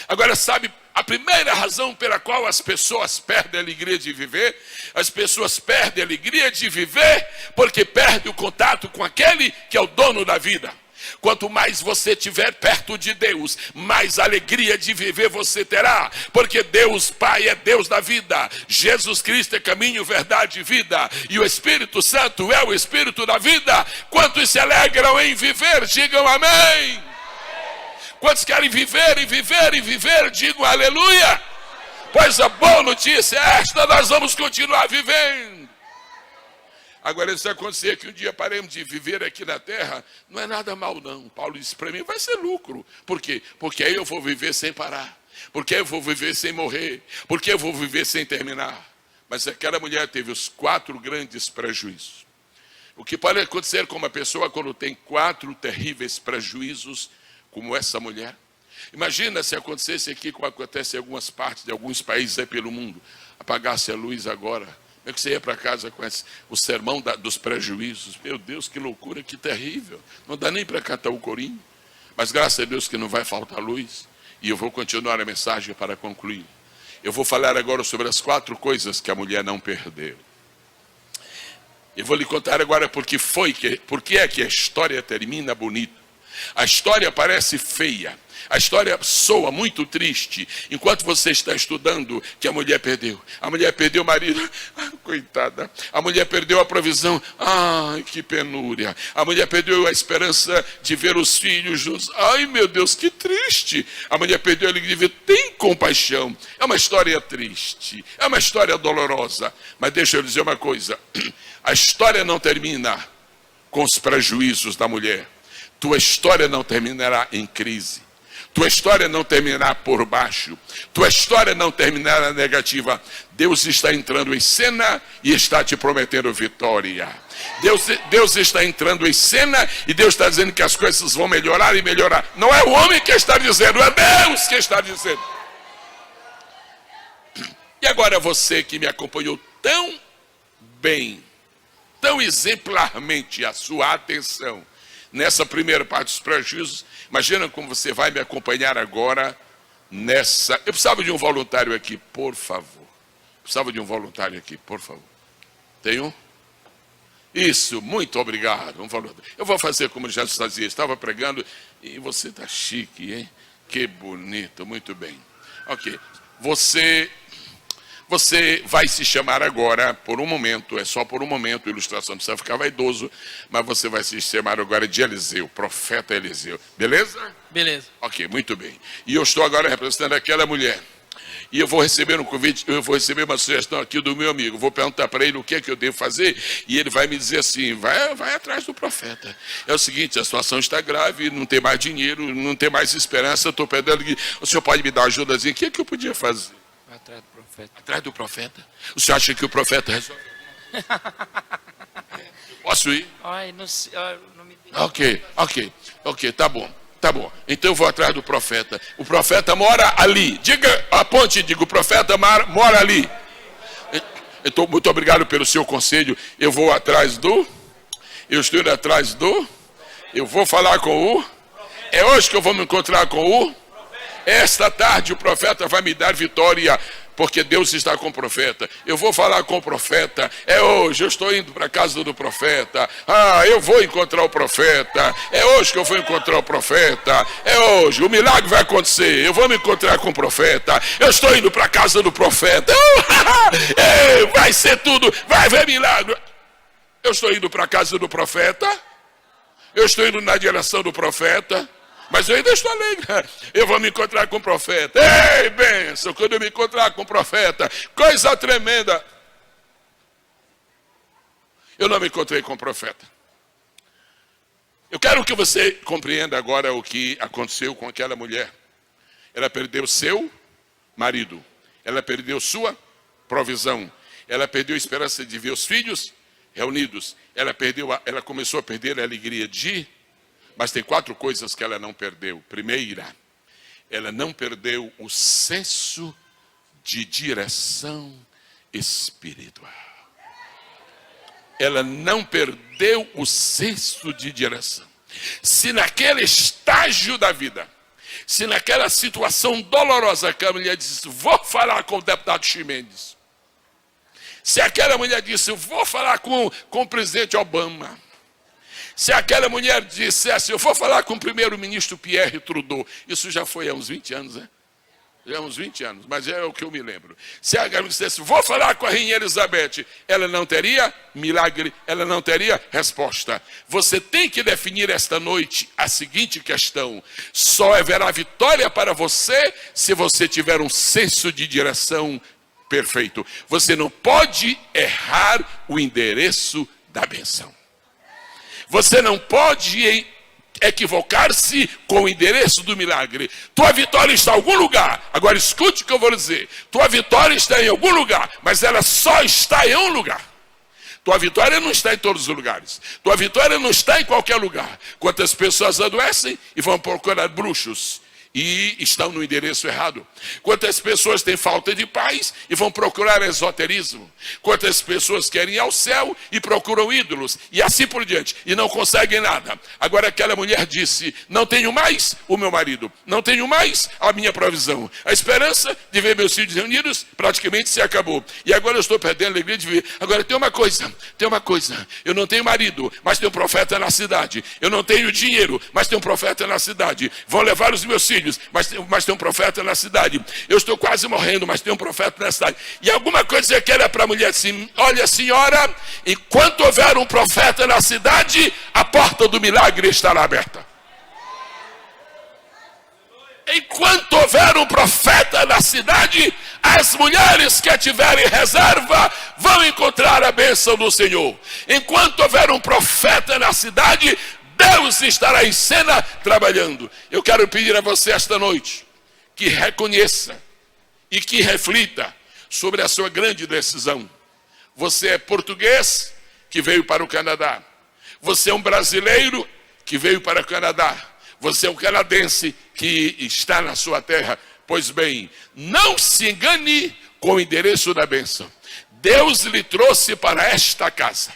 Agora, sabe, a primeira razão pela qual as pessoas perdem a alegria de viver, as pessoas perdem a alegria de viver porque perdem o contato com aquele que é o dono da vida. Quanto mais você estiver perto de Deus, mais alegria de viver você terá. Porque Deus Pai é Deus da vida. Jesus Cristo é caminho, verdade e vida. E o Espírito Santo é o Espírito da vida. Quantos se alegram em viver, digam amém. Quantos querem viver e viver e viver, digam aleluia. Pois a boa notícia é esta, nós vamos continuar vivendo. Agora, se acontecer que um dia paremos de viver aqui na terra, não é nada mal não. Paulo disse para mim, vai ser lucro. Por quê? Porque aí eu vou viver sem parar. Porque aí eu vou viver sem morrer. Porque eu vou viver sem terminar. Mas aquela mulher teve os 4 grandes prejuízos. O que pode acontecer com uma pessoa quando tem 4 terríveis prejuízos, como essa mulher? Imagina se acontecesse aqui, como acontece em algumas partes de alguns países aí pelo mundo. Apagasse a luz agora. Como é que você ia para casa com o sermão dos prejuízos? Meu Deus, que loucura, que terrível. Não dá nem para cantar o corinho. Mas graças a Deus que não vai faltar luz. E eu vou continuar a mensagem para concluir. Eu vou falar agora sobre as 4 coisas que a mulher não perdeu. Eu vou lhe contar agora por que é que a história termina bonita. A história parece feia. A história soa muito triste. Enquanto você está estudando que a mulher perdeu. A mulher perdeu o marido. Ah, coitada. A mulher perdeu a provisão. Ai, que penúria. A mulher perdeu a esperança de ver os filhos juntos. Ai, meu Deus, que triste. A mulher perdeu a alegria de ver. Tem compaixão. É uma história triste. É uma história dolorosa. Mas deixa eu dizer uma coisa. A história não termina com os prejuízos da mulher. Tua história não terminará em crise. tua história não terminar por baixo, tua história não terminar na negativa. Deus está entrando em cena e está te prometendo vitória. Deus está entrando em cena e Deus está dizendo que as coisas vão melhorar e melhorar. Não é o homem que está dizendo, é Deus que está dizendo. E agora você que me acompanhou tão bem, tão exemplarmente, a sua atenção nessa primeira parte dos prejuízos, imagina como você vai me acompanhar agora nessa... Eu precisava de um voluntário aqui, por favor. Precisava de um voluntário aqui, por favor. Tem um? Isso, muito obrigado. Um voluntário. Eu vou fazer como Jesus fazia. Estava pregando e você está chique, hein? Que bonito, muito bem. Ok. Você vai se chamar agora, por um momento, é só por um momento, a ilustração não precisa ficar vaidoso, mas você vai se chamar agora de Eliseu, profeta Eliseu. Beleza? Beleza. Ok, muito bem. E eu estou agora representando aquela mulher. E eu vou receber um convite, eu vou receber uma sugestão aqui do meu amigo. Vou perguntar para ele o que é que eu devo fazer. E ele vai me dizer assim, vai atrás do profeta. É o seguinte, a situação está grave, não tem mais dinheiro, não tem mais esperança. Eu estou perdendo, o senhor pode me dar uma ajudazinha? O que é que eu podia fazer? Atrás do profeta. Atrás do profeta? O senhor acha que o profeta resolve? Posso ir? Ai, não sei, não me... Ok, tá bom. Então eu vou atrás do profeta. O profeta mora ali. Diga, aponte e diga, o profeta mora ali. Então, muito obrigado pelo seu conselho. Eu vou atrás do... Eu estou indo atrás do... Eu vou falar com o... É hoje que eu vou me encontrar com o... Esta tarde o profeta vai me dar vitória, porque Deus está com o profeta. Eu vou falar com o profeta. É hoje, eu estou indo para a casa do profeta. Eu vou encontrar o profeta. É hoje que eu vou encontrar o profeta. É hoje, o milagre vai acontecer. Eu vou me encontrar com o profeta. Eu estou indo para a casa do profeta. Vai ser tudo, vai haver milagre. Eu estou indo para a casa do profeta. Eu estou indo na direção do profeta. Mas eu ainda estou alegre. Eu vou me encontrar com o profeta. Ei, bênção, quando eu me encontrar com o profeta, coisa tremenda. Eu não me encontrei com o profeta. Eu quero que você compreenda agora o que aconteceu com aquela mulher. Ela perdeu seu marido. Ela perdeu sua provisão. Ela perdeu a esperança de ver os filhos reunidos. Ela começou a perder a alegria de... Mas tem 4 coisas que ela não perdeu. Primeira, ela não perdeu o senso de direção espiritual. Ela não perdeu o senso de direção. Se naquele estágio da vida, se naquela situação dolorosa que a mulher disse, vou falar com o deputado Ximenes. Se aquela mulher disse, vou falar com o presidente Obama. Se aquela mulher dissesse, eu vou falar com o primeiro-ministro Pierre Trudeau. Isso já foi há uns 20 anos, né? Já há uns 20 anos, mas é o que eu me lembro. Se aquela mulher dissesse, vou falar com a rainha Elizabeth, ela não teria milagre, ela não teria resposta. Você tem que definir esta noite a seguinte questão. Só haverá vitória para você se você tiver um senso de direção perfeito. Você não pode errar o endereço da bênção. Você não pode equivocar-se com o endereço do milagre. Tua vitória está em algum lugar. Agora escute o que eu vou dizer. Tua vitória está em algum lugar, mas ela só está em um lugar. Tua vitória não está em todos os lugares. Tua vitória não está em qualquer lugar. Quantas pessoas adoecem e vão procurar bruxos e estão no endereço errado. Quantas pessoas têm falta de paz e vão procurar esoterismo. Quantas pessoas querem ir ao céu e procuram ídolos. E assim por diante. E não conseguem nada. Agora aquela mulher disse, não tenho mais o meu marido. Não tenho mais a minha provisão. A esperança de ver meus filhos reunidos praticamente se acabou. E agora eu estou perdendo a alegria de ver. Agora tem uma coisa. Eu não tenho marido, mas tem um profeta na cidade. Eu não tenho dinheiro, mas tem um profeta na cidade. Vão levar os meus filhos. Mas tem um profeta na cidade. Eu estou quase morrendo, mas tem um profeta na cidade. E alguma coisa que era para a mulher assim, olha senhora, enquanto houver um profeta na cidade, a porta do milagre estará aberta. Enquanto houver um profeta na cidade, as mulheres que tiverem reserva vão encontrar a bênção do Senhor. Enquanto houver um profeta na cidade, Deus estará em cena trabalhando. Eu quero pedir a você esta noite que reconheça e que reflita sobre a sua grande decisão. Você é português que veio para o Canadá. Você é um brasileiro que veio para o Canadá. Você é um canadense que está na sua terra. Pois bem, não se engane com o endereço da bênção. Deus lhe trouxe para esta casa.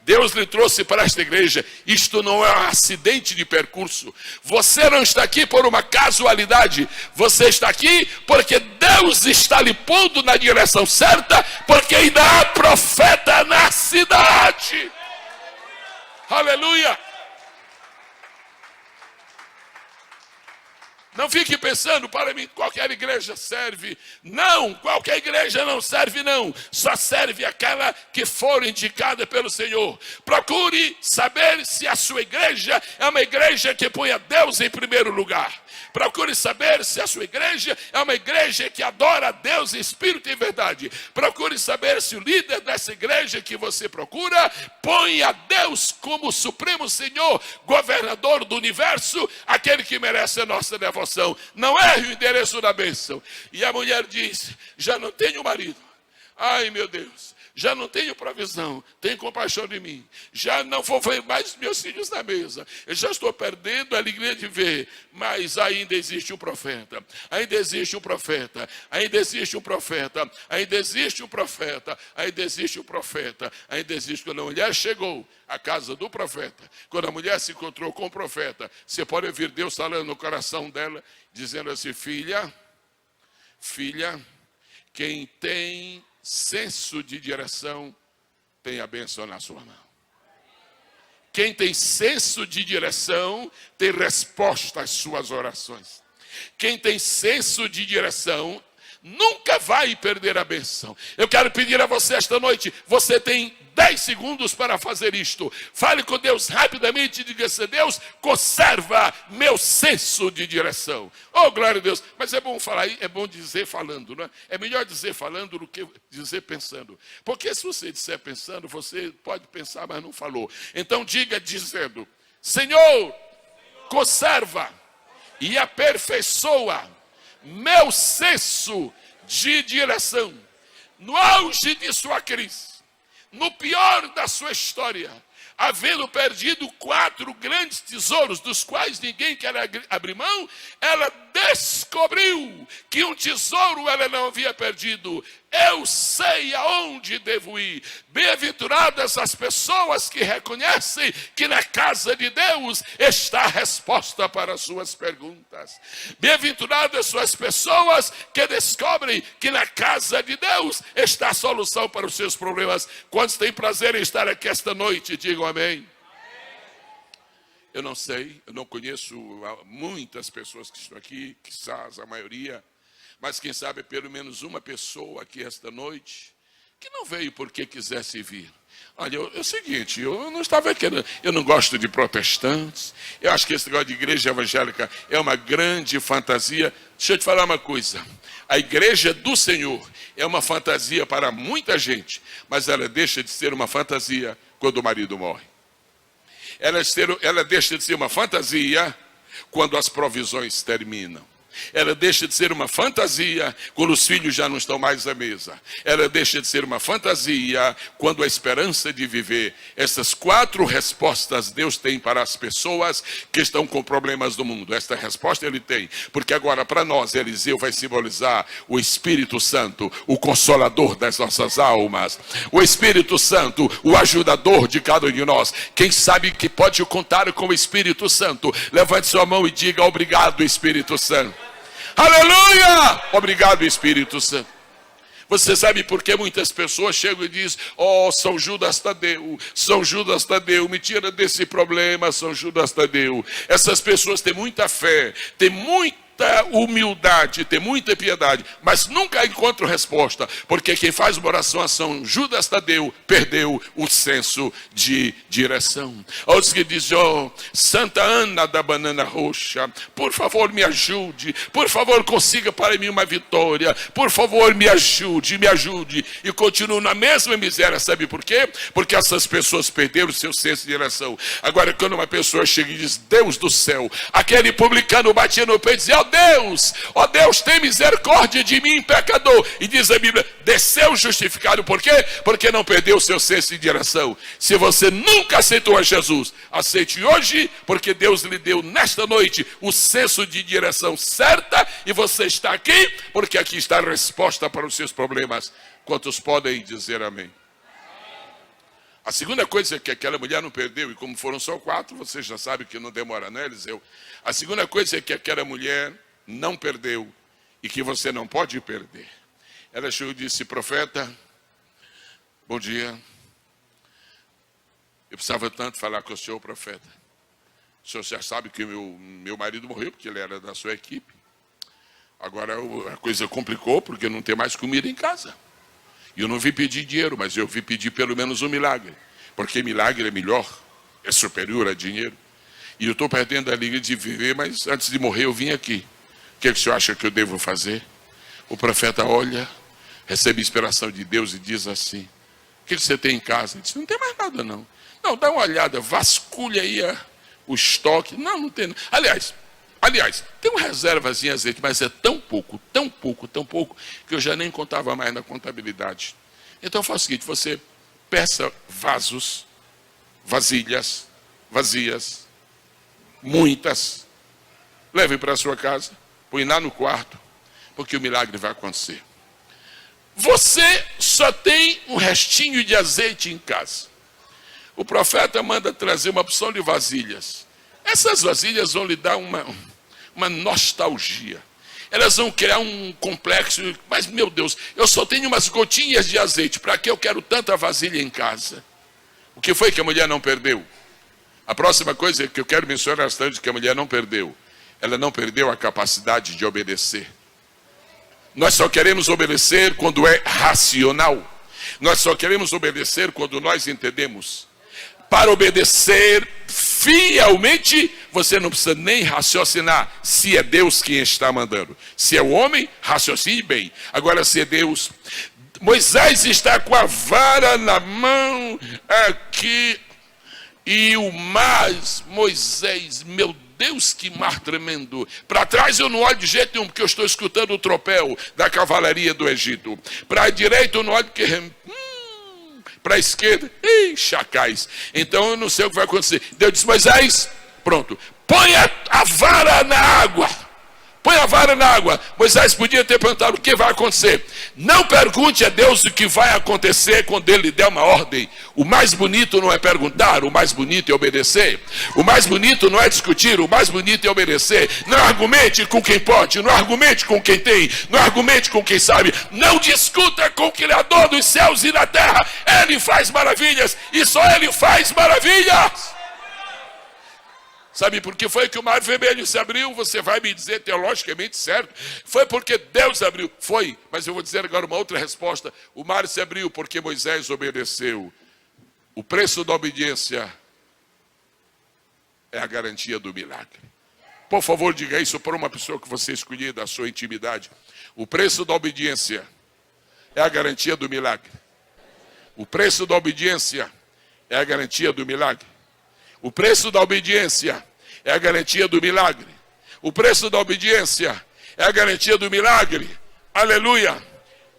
Deus lhe trouxe para esta igreja. Isto não é um acidente de percurso. Você não está aqui por uma casualidade. Você está aqui porque Deus está lhe pondo na direção certa, porque ainda há profeta na cidade. Aleluia! Não fique pensando, para mim, qualquer igreja serve. Não, qualquer igreja não serve, não. Só serve aquela que for indicada pelo Senhor. Procure saber se a sua igreja é uma igreja que põe a Deus em primeiro lugar. Procure saber se a sua igreja é uma igreja que adora a Deus em espírito e verdade. Procure saber se o líder dessa igreja que você procura põe a Deus como Supremo Senhor, governador do universo, aquele que merece a nossa devoção. Não erre o endereço da bênção. E a mulher diz: já não tenho marido. Ai, meu Deus. Já não tenho provisão, tem compaixão de mim. Já não vou ver mais meus filhos na mesa. Eu já estou perdendo a alegria de ver. Mas ainda existe um profeta. Ainda existe um profeta. Ainda existe um profeta. Ainda existe um profeta. Ainda existe um profeta. Ainda existe. Quando a mulher chegou à casa do profeta, quando a mulher se encontrou com o profeta, você pode ouvir Deus falando no coração dela, dizendo assim: filha, quem tem senso de direção tem a bênção na sua mão. Quem tem senso de direção tem resposta às suas orações. Quem tem senso de direção nunca vai perder a bênção. Eu quero pedir a você esta noite, você tem 10 segundos para fazer isto. Fale com Deus rapidamente e diga assim: Deus, conserva meu senso de direção. Oh, glória a Deus. Mas é bom falar, é bom dizer falando, não é? É melhor dizer falando do que dizer pensando. Porque se você disser pensando, você pode pensar, mas não falou. Então diga dizendo: Senhor, conserva e aperfeiçoa meu senso de direção. No auge de sua crise, no pior da sua história, havendo perdido 4 grandes tesouros, dos quais ninguém quer abrir mão, ela descobriu que um tesouro ela não havia perdido. Eu sei aonde devo ir. Bem-aventuradas as pessoas que reconhecem que na casa de Deus está a resposta para as suas perguntas. Bem-aventuradas são as pessoas que descobrem que na casa de Deus está a solução para os seus problemas. Quantos têm prazer em estar aqui esta noite? Digam amém. Eu não sei, eu não conheço muitas pessoas que estão aqui, quizás a maioria, mas quem sabe pelo menos uma pessoa aqui esta noite que não veio porque quisesse vir. Olha, é o seguinte, eu não estava querendo, eu não gosto de protestantes, eu acho que esse negócio de igreja evangélica é uma grande fantasia. Deixa eu te falar uma coisa, a igreja do Senhor é uma fantasia para muita gente, mas ela deixa de ser uma fantasia quando o marido morre. Ela deixa de ser uma fantasia quando as provisões terminam. Ela deixa de ser uma fantasia quando os filhos já não estão mais à mesa. Ela deixa de ser uma fantasia quando a esperança de viver. Essas 4 respostas Deus tem para as pessoas que estão com problemas do mundo. Esta resposta Ele tem, porque agora para nós Eliseu vai simbolizar o Espírito Santo, o consolador das nossas almas, o Espírito Santo, o ajudador de cada um de nós. Quem sabe que pode contar com o Espírito Santo, levante sua mão e diga: obrigado, Espírito Santo. Aleluia! Obrigado, Espírito Santo. Você sabe por que muitas pessoas chegam e dizem: oh, São Judas Tadeu, me tira desse problema, São Judas Tadeu. Essas pessoas têm muita fé, têm muita humildade, ter muita piedade, mas nunca encontra resposta, porque quem faz uma oração a São Judas Tadeu perdeu o senso de direção. Outros que dizem: oh, Santa Ana da Banana Roxa, por favor me ajude, por favor consiga para mim uma vitória, por favor me ajude, e continuam na mesma miséria. Sabe por quê? Porque essas pessoas perderam o seu senso de direção. Agora, quando uma pessoa chega e diz: Deus do céu, aquele publicano batia no peito e dizia: ó Deus, tem misericórdia de mim, pecador. E diz a Bíblia: desceu justificado. Por quê? Porque não perdeu o seu senso de direção. Se você nunca aceitou a Jesus, aceite hoje, porque Deus lhe deu nesta noite o senso de direção certa, e você está aqui, porque aqui está a resposta para os seus problemas. Quantos podem dizer amém? A segunda coisa que aquela mulher não perdeu, e como foram só 4, você já sabe que não demora, não é, Eliseu? A segunda coisa que aquela mulher não perdeu, e que você não pode perder. Ela chegou e disse: profeta, bom dia. Eu precisava tanto falar com o senhor, profeta. O senhor já sabe que meu marido morreu, porque ele era da sua equipe. Agora a coisa complicou, porque não tem mais comida em casa. E eu não vim pedir dinheiro, mas eu vim pedir pelo menos um milagre. Porque milagre é melhor, é superior a dinheiro. E eu estou perdendo a alegria de viver, mas antes de morrer eu vim aqui. O que o senhor acha que eu devo fazer? O profeta olha, recebe inspiração de Deus e diz assim: o que você tem em casa? Ele diz: não tem mais nada não. Não, dá uma olhada, vasculha aí o estoque. Não tem. Aliás, tem uma reservazinha de azeite, mas é tão pouco, que eu já nem contava mais na contabilidade. Então faça o seguinte: você peça vasos, vasilhas, vazias, muitas, leve para a sua casa, põe lá no quarto, porque o milagre vai acontecer. Você só tem um restinho de azeite em casa. O profeta manda trazer uma opção de vasilhas. Essas vasilhas vão lhe dar uma nostalgia. Elas vão criar um complexo. Mas, meu Deus, eu só tenho umas gotinhas de azeite. Para que eu quero tanta vasilha em casa? O que foi que a mulher não perdeu? A próxima coisa que eu quero mencionar bastante que a mulher não perdeu. Ela não perdeu a capacidade de obedecer. Nós só queremos obedecer quando é racional. Nós só queremos obedecer quando nós entendemos. Para obedecer fielmente, você não precisa nem raciocinar se é Deus quem está mandando. Se é o homem, raciocine bem. Agora, se é Deus... Moisés está com a vara na mão aqui, e o mar, Moisés, meu Deus, que mar tremendo. Para trás eu não olho de jeito nenhum, porque eu estou escutando o tropel da cavalaria do Egito. Para a direita eu não olho, porque... para a esquerda, chacais. Então eu não sei o que vai acontecer. Deus disse: Moisés, pronto, põe a vara na água. Põe a vara na água. Moisés podia ter perguntado: o que vai acontecer? Não pergunte a Deus o que vai acontecer quando ele lhe der uma ordem. O mais bonito não é perguntar, o mais bonito é obedecer. O mais bonito não é discutir, o mais bonito é obedecer. Não argumente com quem pode, não argumente com quem tem, não argumente com quem sabe. Não discuta com o Criador dos céus e da terra. Ele faz maravilhas, e só ele faz maravilhas. Sabe por que foi que o mar vermelho se abriu? Você vai me dizer teologicamente certo. Foi porque Deus abriu. Foi, mas eu vou dizer agora uma outra resposta. O mar se abriu porque Moisés obedeceu. O preço da obediência é a garantia do milagre. Por favor, diga isso para uma pessoa que você escolher da sua intimidade. O preço da obediência é a garantia do milagre. O preço da obediência é a garantia do milagre. O preço da obediência é a garantia do milagre. O preço da obediência é a garantia do milagre. Aleluia!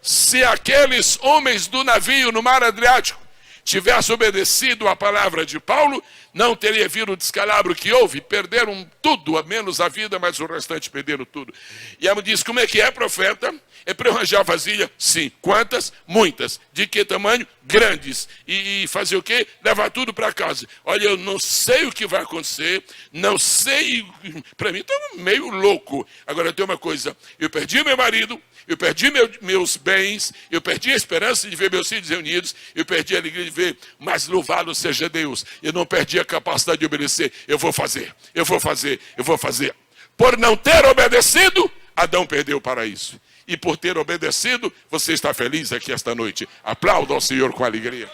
Se aqueles homens do navio no mar Adriático tivessem obedecido a palavra de Paulo, não teria havido o descalabro que houve. Perderam tudo, a menos a vida, mas o restante perderam tudo. E ela diz: como é que é, profeta? É para eu arranjar vasilha? Sim. Quantas? Muitas. De que tamanho? Grandes. E fazer o quê? Levar tudo para casa. Olha, eu não sei o que vai acontecer, não sei, para mim estou meio louco. Agora tem uma coisa: eu perdi meu marido, eu perdi meus bens, eu perdi a esperança de ver meus filhos reunidos, eu perdi a alegria de ver, mas louvado seja Deus, eu não perdi a capacidade de obedecer. Eu vou fazer. Por não ter obedecido, Adão perdeu o paraíso. E por ter obedecido, você está feliz aqui esta noite. Aplauda ao Senhor com alegria.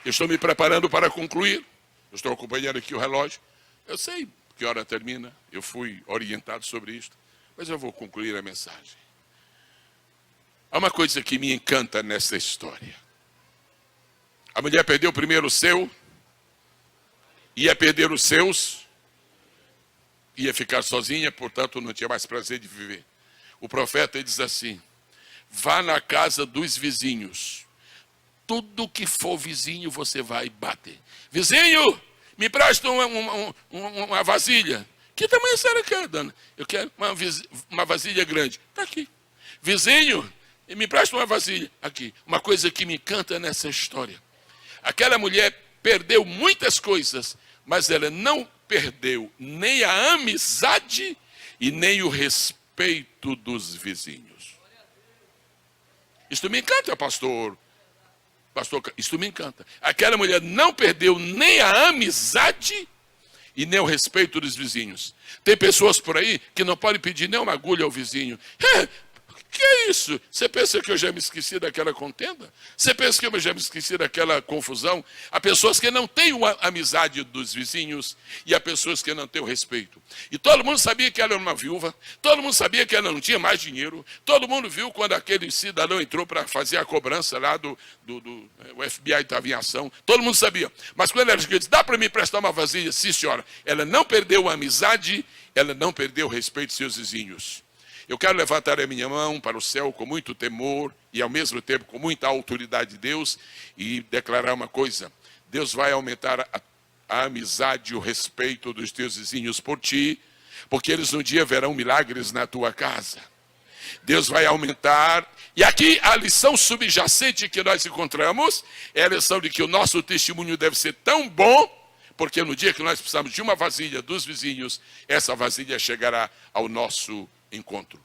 Eu estou me preparando para concluir. Eu estou acompanhando aqui o relógio. Eu sei que hora termina. Eu fui orientado sobre isto. Mas eu vou concluir a mensagem. Há uma coisa que me encanta nessa história. A mulher perdeu primeiro o seu, ia perder os seus, ia ficar sozinha, portanto não tinha mais prazer de viver. O profeta diz assim: vá na casa dos vizinhos. Tudo que for vizinho você vai bater. Vizinho, me presta uma vasilha. Que tamanho a senhora quer, dona? Eu quero uma vasilha grande. Está aqui. Vizinho, me presta uma vasilha. Aqui. Uma coisa que me encanta nessa história. Aquela mulher perdeu muitas coisas, mas ela não perdeu nem a amizade e nem o respeito dos vizinhos. Isto me encanta, pastor. Isto me encanta. Aquela mulher não perdeu nem a amizade e nem o respeito dos vizinhos. Tem pessoas por aí que não podem pedir nem uma agulha ao vizinho. Que é isso? Você pensa que eu já me esqueci daquela contenda? Você pensa que eu já me esqueci daquela confusão? Há pessoas que não têm a amizade dos vizinhos e há pessoas que não têm o respeito. E todo mundo sabia que ela era uma viúva, todo mundo sabia que ela não tinha mais dinheiro, todo mundo viu quando aquele cidadão entrou para fazer a cobrança lá o FBI estava em ação, todo mundo sabia. Mas quando ela disse, dá para me prestar uma vasilha? Sim, senhora. Ela não perdeu a amizade, ela não perdeu o respeito de seus vizinhos. Eu quero levantar a minha mão para o céu com muito temor e ao mesmo tempo com muita autoridade de Deus e declarar uma coisa: Deus vai aumentar a amizade e o respeito dos teus vizinhos por ti, porque eles um dia verão milagres na tua casa. Deus vai aumentar. E aqui a lição subjacente que nós encontramos é a lição de que o nosso testemunho deve ser tão bom, porque no dia que nós precisamos de uma vasilha dos vizinhos, essa vasilha chegará ao nosso encontro.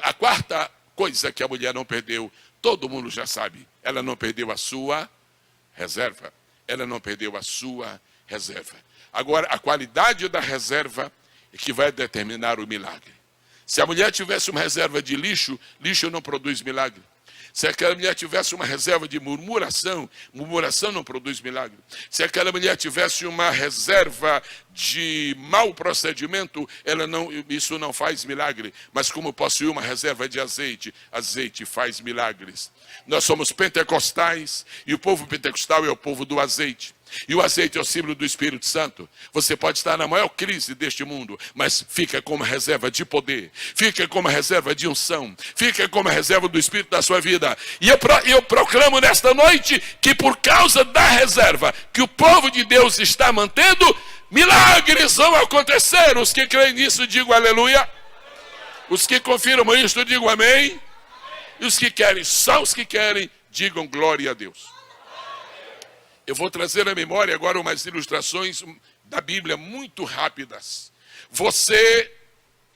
A quarta coisa que a mulher não perdeu, todo mundo já sabe, ela não perdeu a sua reserva. Ela não perdeu a sua reserva. Agora, a qualidade da reserva é que vai determinar o milagre. Se a mulher tivesse uma reserva de lixo, lixo não produz milagre. Se aquela mulher tivesse uma reserva de murmuração, murmuração não produz milagre. Se aquela mulher tivesse uma reserva de mau procedimento, isso não faz milagre. Mas como possui uma reserva de azeite, azeite faz milagres. Nós somos pentecostais e o povo pentecostal é o povo do azeite. E o azeite é o símbolo do Espírito Santo. Você pode estar na maior crise deste mundo, mas fica como reserva de poder, fica como reserva de unção, fica como reserva do Espírito da sua vida. E eu proclamo nesta noite que por causa da reserva que o povo de Deus está mantendo, milagres vão acontecer. Os que creem nisso, digam aleluia. Os que confirmam isto, digam amém. E os que querem, só os que querem, digam glória a Deus. Eu vou trazer à memória agora umas ilustrações da Bíblia muito rápidas. Você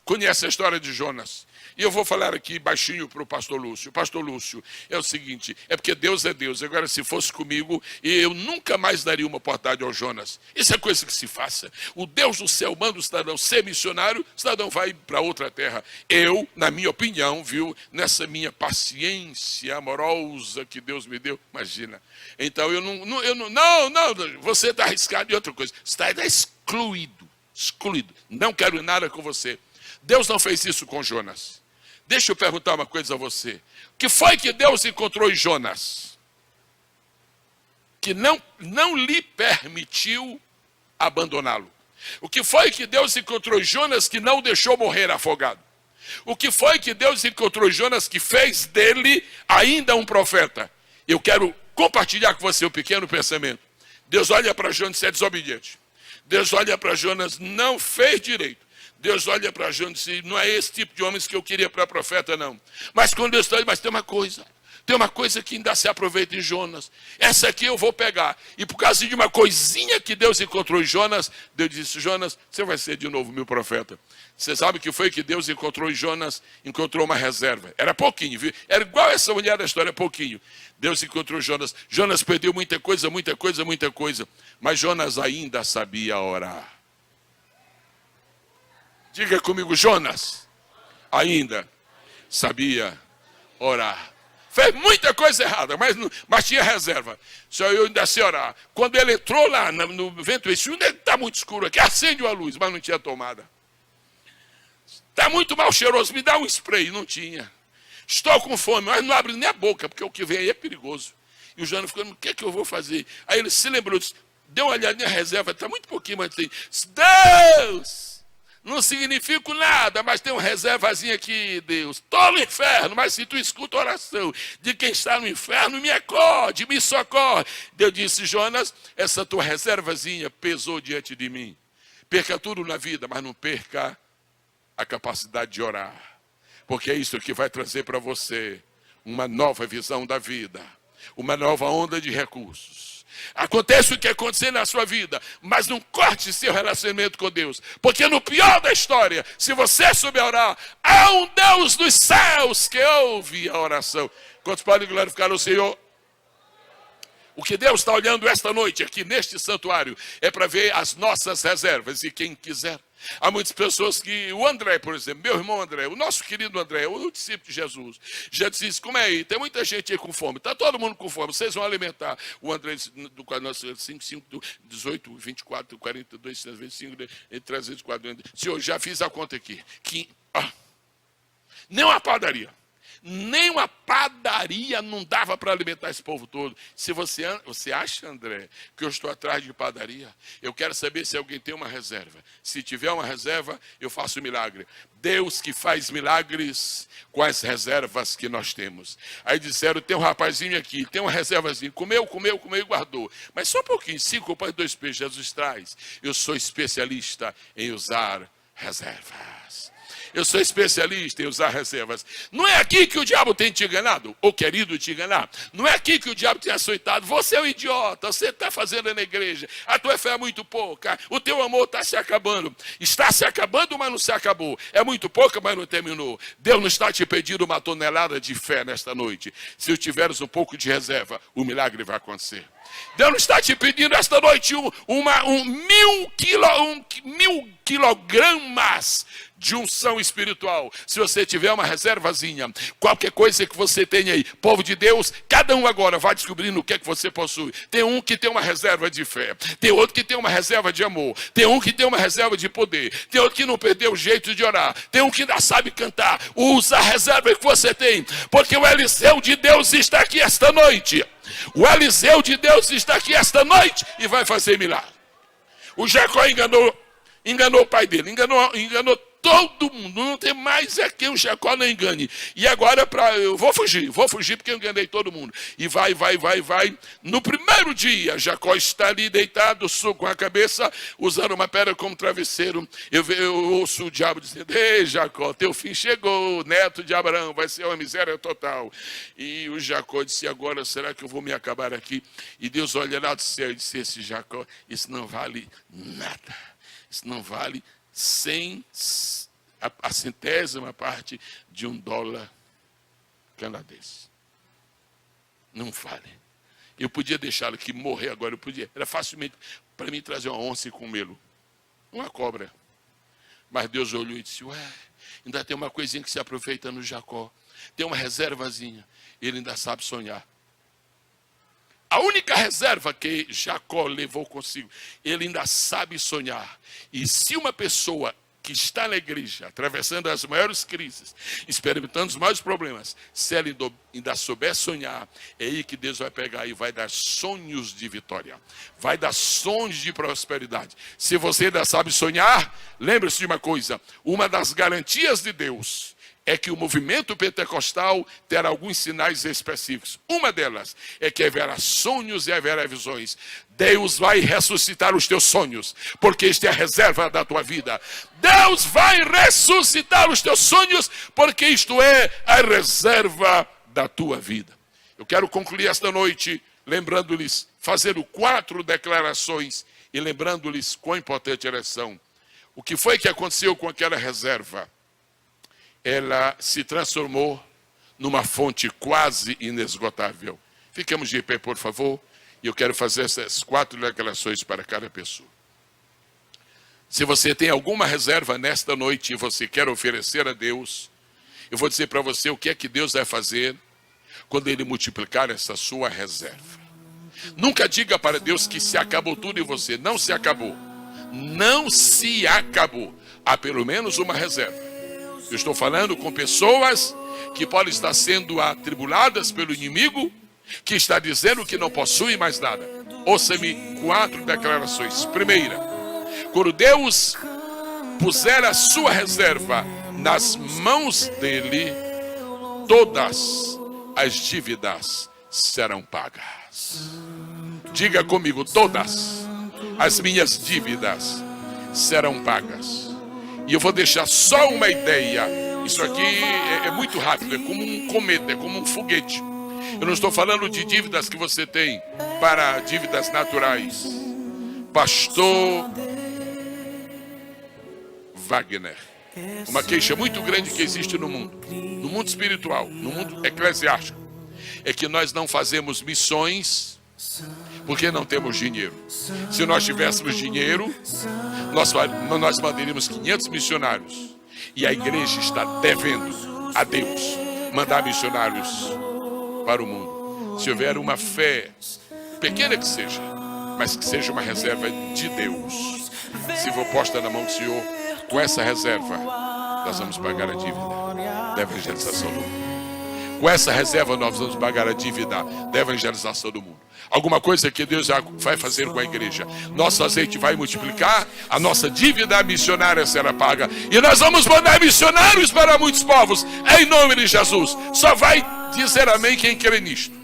conhece a história de Jonas. E eu vou falar aqui baixinho para o pastor Lúcio. Pastor Lúcio, é o seguinte, é porque Deus é Deus. Agora, se fosse comigo, eu nunca mais daria uma oportunidade ao Jonas. Isso é coisa que se faça. O Deus do céu manda o cidadão ser missionário, o cidadão vai para outra terra. Eu, na minha opinião, nessa minha paciência amorosa que Deus me deu, imagina. Então, não, você está arriscado em outra coisa. Você está excluído. Não quero nada com você. Deus não fez isso com Jonas. Deixa eu perguntar uma coisa a você. O que foi que Deus encontrou em Jonas? Que não lhe permitiu abandoná-lo. O que foi que Deus encontrou em Jonas que não deixou morrer afogado? O que foi que Deus encontrou em Jonas que fez dele ainda um profeta? Eu quero compartilhar com você um pequeno pensamento. Deus olha para Jonas e é desobediente. Deus olha para Jonas, não fez direito. Deus olha para Jonas e diz, não é esse tipo de homens que eu queria para profeta, não. Mas quando Deus está, mas tem uma coisa. Tem uma coisa que ainda se aproveita em Jonas. Essa aqui eu vou pegar. E por causa de uma coisinha que Deus encontrou em Jonas, Deus disse, Jonas, você vai ser de novo meu profeta. Você sabe o que foi que Deus encontrou em Jonas? Encontrou uma reserva. Era pouquinho, viu? Era igual essa mulher da história, pouquinho. Deus encontrou Jonas. Jonas perdeu muita coisa, muita coisa, muita coisa. Mas Jonas ainda sabia orar. Diga comigo, Jonas ainda sabia orar. Fez muita coisa errada, mas tinha reserva. Só eu ainda sei orar. Quando ele entrou lá no vento, ele disse, está muito escuro aqui, acende uma luz, mas não tinha tomada. Está muito mal cheiroso, me dá um spray. Não tinha. Estou com fome, mas não abre nem a boca, porque o que vem aí é perigoso. E o Jonas ficou, o que é que eu vou fazer? Aí ele se lembrou, disse, deu uma olhadinha na reserva, está muito pouquinho, mas tem. Deus! Não significa nada, mas tem uma reservazinha aqui, Deus. Estou no inferno, mas se tu escuta a oração de quem está no inferno, me acorde, me socorre. Deus disse, Jonas, essa tua reservazinha pesou diante de mim. Perca tudo na vida, mas não perca a capacidade de orar. Porque é isso que vai trazer para você uma nova visão da vida, uma nova onda de recursos. Acontece o que acontecer na sua vida, mas não corte seu relacionamento com Deus. Porque no pior da história, se você souber orar, há um Deus dos céus que ouve a oração. Quantos podem glorificar o Senhor? O que Deus está olhando esta noite aqui neste santuário é para ver as nossas reservas. E quem quiser. Há muitas pessoas que, o André, por exemplo, meu irmão André, o nosso querido André, o discípulo de Jesus, já disse, como é aí? Tem muita gente aí com fome, está todo mundo com fome, vocês vão alimentar. O André, do 5, 18, 24, 42, 25, 304, Senhor, já fiz a conta aqui. Nem uma padaria. Nem uma padaria não dava para alimentar esse povo todo. Se você acha, André, que eu estou atrás de padaria, eu quero saber se alguém tem uma reserva. Se tiver uma reserva, eu faço milagre. Deus que faz milagres com as reservas que nós temos. Aí disseram, tem um rapazinho aqui, tem uma reservazinha. Comeu e guardou. Mas só um pouquinho, 5 pães e 2 peixes, Jesus traz. Eu sou especialista em usar reservas. Eu sou especialista em usar reservas. Não é aqui que o diabo tem te enganado, ou querido te enganar. Não é aqui que o diabo tem açoitado. Você é um idiota, você está fazendo na igreja. A tua fé é muito pouca. O teu amor está se acabando. Está se acabando, mas não se acabou. É muito pouca, mas não terminou. Deus não está te pedindo 1 tonelada de fé nesta noite. Se eu tiveres um pouco de reserva, o milagre vai acontecer. Deus não está te pedindo esta noite 1.000 quilogramas de unção espiritual. Se você tiver uma reservazinha, qualquer coisa que você tenha aí, povo de Deus, cada um agora vai descobrindo o que é que você possui. Tem um que tem uma reserva de fé, tem outro que tem uma reserva de amor, tem um que tem uma reserva de poder, tem outro que não perdeu o jeito de orar, tem um que ainda sabe cantar. Usa a reserva que você tem, porque o Eliseu de Deus está aqui esta noite. O Eliseu de Deus está aqui esta noite e vai fazer milagre. O Jacó enganou o pai dele, enganou todo mundo, não tem mais a quem o Jacó não engane. E agora eu vou fugir porque eu enganei todo mundo. E vai. No primeiro dia, Jacó está ali deitado, com a cabeça, usando uma pedra como travesseiro. Eu ouço o diabo dizendo, ei Jacó, teu fim chegou, neto de Abraão, vai ser uma miséria total. E o Jacó disse, agora será que eu vou me acabar aqui? E Deus olha lá do céu e disse, esse Jacó, isso não vale nada. Isso não vale a centésima parte de $1 canadense. Não vale. Eu podia deixá-lo aqui morrer agora, eu podia. Era facilmente para mim trazer uma onça e comê-lo. Uma cobra. Mas Deus olhou e disse, ainda tem uma coisinha que se aproveita no Jacó. Tem uma reservazinha. Ele ainda sabe sonhar. A única reserva que Jacó levou consigo, ele ainda sabe sonhar. E se uma pessoa que está na igreja, atravessando as maiores crises, experimentando os maiores problemas, se ela ainda souber sonhar, é aí que Deus vai pegar e vai dar sonhos de vitória. Vai dar sonhos de prosperidade. Se você ainda sabe sonhar, lembre-se de uma coisa, uma das garantias de Deus é que o movimento pentecostal terá alguns sinais específicos. Uma delas é que haverá sonhos e haverá visões. Deus vai ressuscitar os teus sonhos, porque isto é a reserva da tua vida. Deus vai ressuscitar os teus sonhos, porque isto é a reserva da tua vida. Eu quero concluir esta noite lembrando-lhes, fazendo 4 declarações e lembrando-lhes quão importante elas são. O que foi que aconteceu com aquela reserva? Ela se transformou numa fonte quase inesgotável. Fiquemos de pé, por favor, e eu quero fazer essas 4 declarações para cada pessoa. Se você tem alguma reserva nesta noite e você quer oferecer a Deus, eu vou dizer para você o que é que Deus vai fazer quando Ele multiplicar essa sua reserva. Nunca diga para Deus que se acabou tudo em você. Não se acabou. Não se acabou. Há pelo menos uma reserva. Eu estou falando com pessoas que podem estar sendo atribuladas pelo inimigo, que está dizendo que não possui mais nada. Ouça-me 4 declarações. Primeira, quando Deus puser a sua reserva nas mãos dele, todas as dívidas serão pagas. Diga comigo, todas as minhas dívidas serão pagas. E eu vou deixar só uma ideia. Isso aqui é muito rápido, é como um cometa, é como um foguete. Eu não estou falando de dívidas que você tem para dívidas naturais. Pastor Wagner, uma queixa muito grande que existe no mundo espiritual, no mundo eclesiástico, é que nós não fazemos missões porque não temos dinheiro. Se nós tivéssemos dinheiro, nós mandaríamos 500 missionários. E a igreja está devendo a Deus mandar missionários para o mundo. Se houver uma fé, pequena que seja, mas que seja uma reserva de Deus, se for posta na mão do Senhor, com essa reserva, nós vamos pagar a dívida da evangelização do mundo. Com essa reserva, nós vamos pagar a dívida da evangelização do mundo. Alguma coisa que Deus vai fazer com a igreja. Nosso azeite vai multiplicar, a nossa dívida missionária será paga. E nós vamos mandar missionários para muitos povos, em nome de Jesus. Só vai dizer amém quem crê nisto.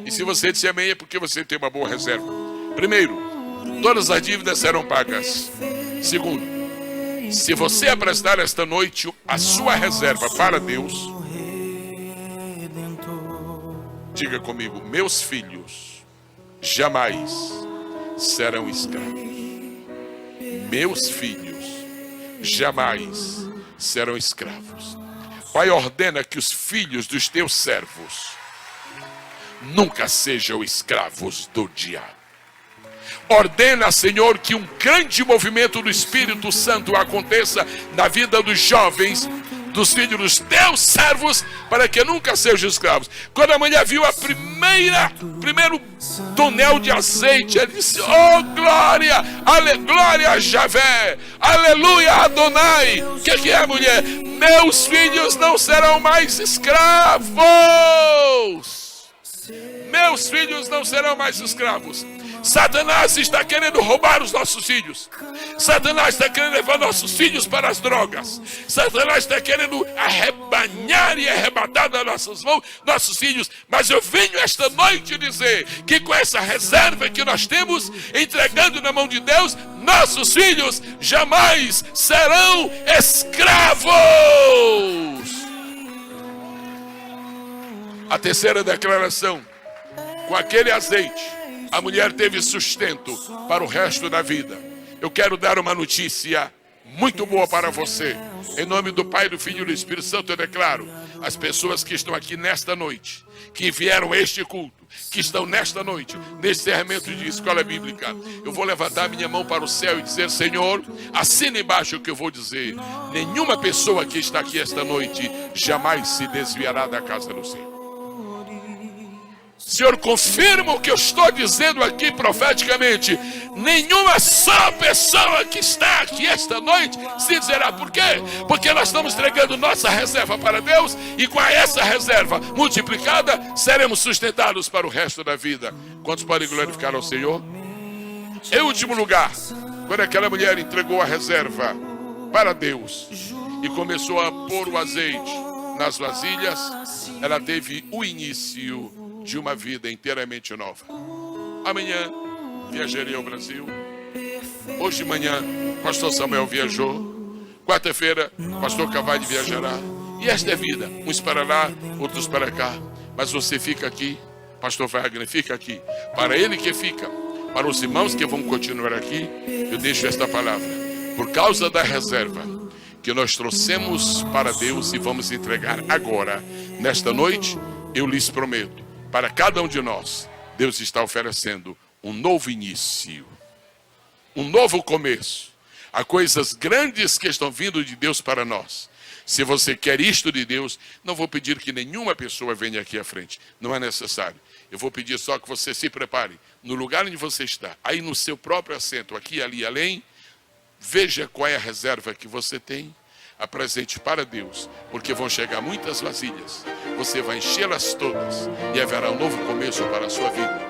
E se você disser amém, é porque você tem uma boa reserva. Primeiro, todas as dívidas serão pagas. Segundo, se você apresentar esta noite a sua reserva para Deus, diga comigo, meus filhos jamais serão escravos. Meus filhos jamais serão escravos. Pai, ordena que os filhos dos teus servos nunca sejam escravos do diabo. Ordena, Senhor, que um grande movimento do Espírito Santo aconteça na vida dos jovens, dos filhos dos teus servos, para que nunca sejam escravos. Quando a mulher viu primeiro tonel de azeite, ela disse: oh glória, glória a Javé, aleluia Adonai. O que é, mulher? Meus filhos não serão mais escravos. Meus filhos não serão mais escravos. Satanás está querendo roubar os nossos filhos. Satanás está querendo levar nossos filhos para as drogas. Satanás está querendo arrebanhar e arrebatar das nossas mãos nossos filhos. Mas eu venho esta noite dizer que com essa reserva que nós temos, entregando na mão de Deus, nossos filhos jamais serão escravos. A terceira declaração: com aquele azeite, a mulher teve sustento para o resto da vida. Eu quero dar uma notícia muito boa para você. Em nome do Pai, do Filho e do Espírito Santo, eu declaro: as pessoas que estão aqui nesta noite, que vieram a este culto, que estão nesta noite, neste encerramento de escola bíblica, eu vou levantar minha mão para o céu e dizer: Senhor, assina embaixo o que eu vou dizer. Nenhuma pessoa que está aqui esta noite jamais se desviará da casa do Senhor. Senhor, confirma o que eu estou dizendo aqui profeticamente. Nenhuma só pessoa que está aqui esta noite se desviará. Por quê? Porque nós estamos entregando nossa reserva para Deus, e com essa reserva multiplicada, seremos sustentados para o resto da vida. Quantos podem glorificar ao Senhor? Em último lugar, quando aquela mulher entregou a reserva para Deus e começou a pôr o azeite nas vasilhas, ela teve o início de uma vida inteiramente nova. Amanhã viajarei ao Brasil. Hoje de manhã, pastor Samuel viajou. Quarta-feira, pastor Cavade viajará. E esta é vida. Uns para lá, outros para cá. Mas você fica aqui, pastor Wagner, fica aqui. Para ele que fica, para os irmãos que vão continuar aqui, eu deixo esta palavra. Por causa da reserva que nós trouxemos para Deus e vamos entregar agora, nesta noite, eu lhes prometo, para cada um de nós, Deus está oferecendo um novo início, um novo começo. Há coisas grandes que estão vindo de Deus para nós. Se você quer isto de Deus, não vou pedir que nenhuma pessoa venha aqui à frente. Não é necessário. Eu vou pedir só que você se prepare no lugar onde você está, aí no seu próprio assento, aqui, ali, além. Veja qual é a reserva que você tem. Apresente para Deus, porque vão chegar muitas vasilhas. Você vai enchê-las todas e haverá um novo começo para a sua vida.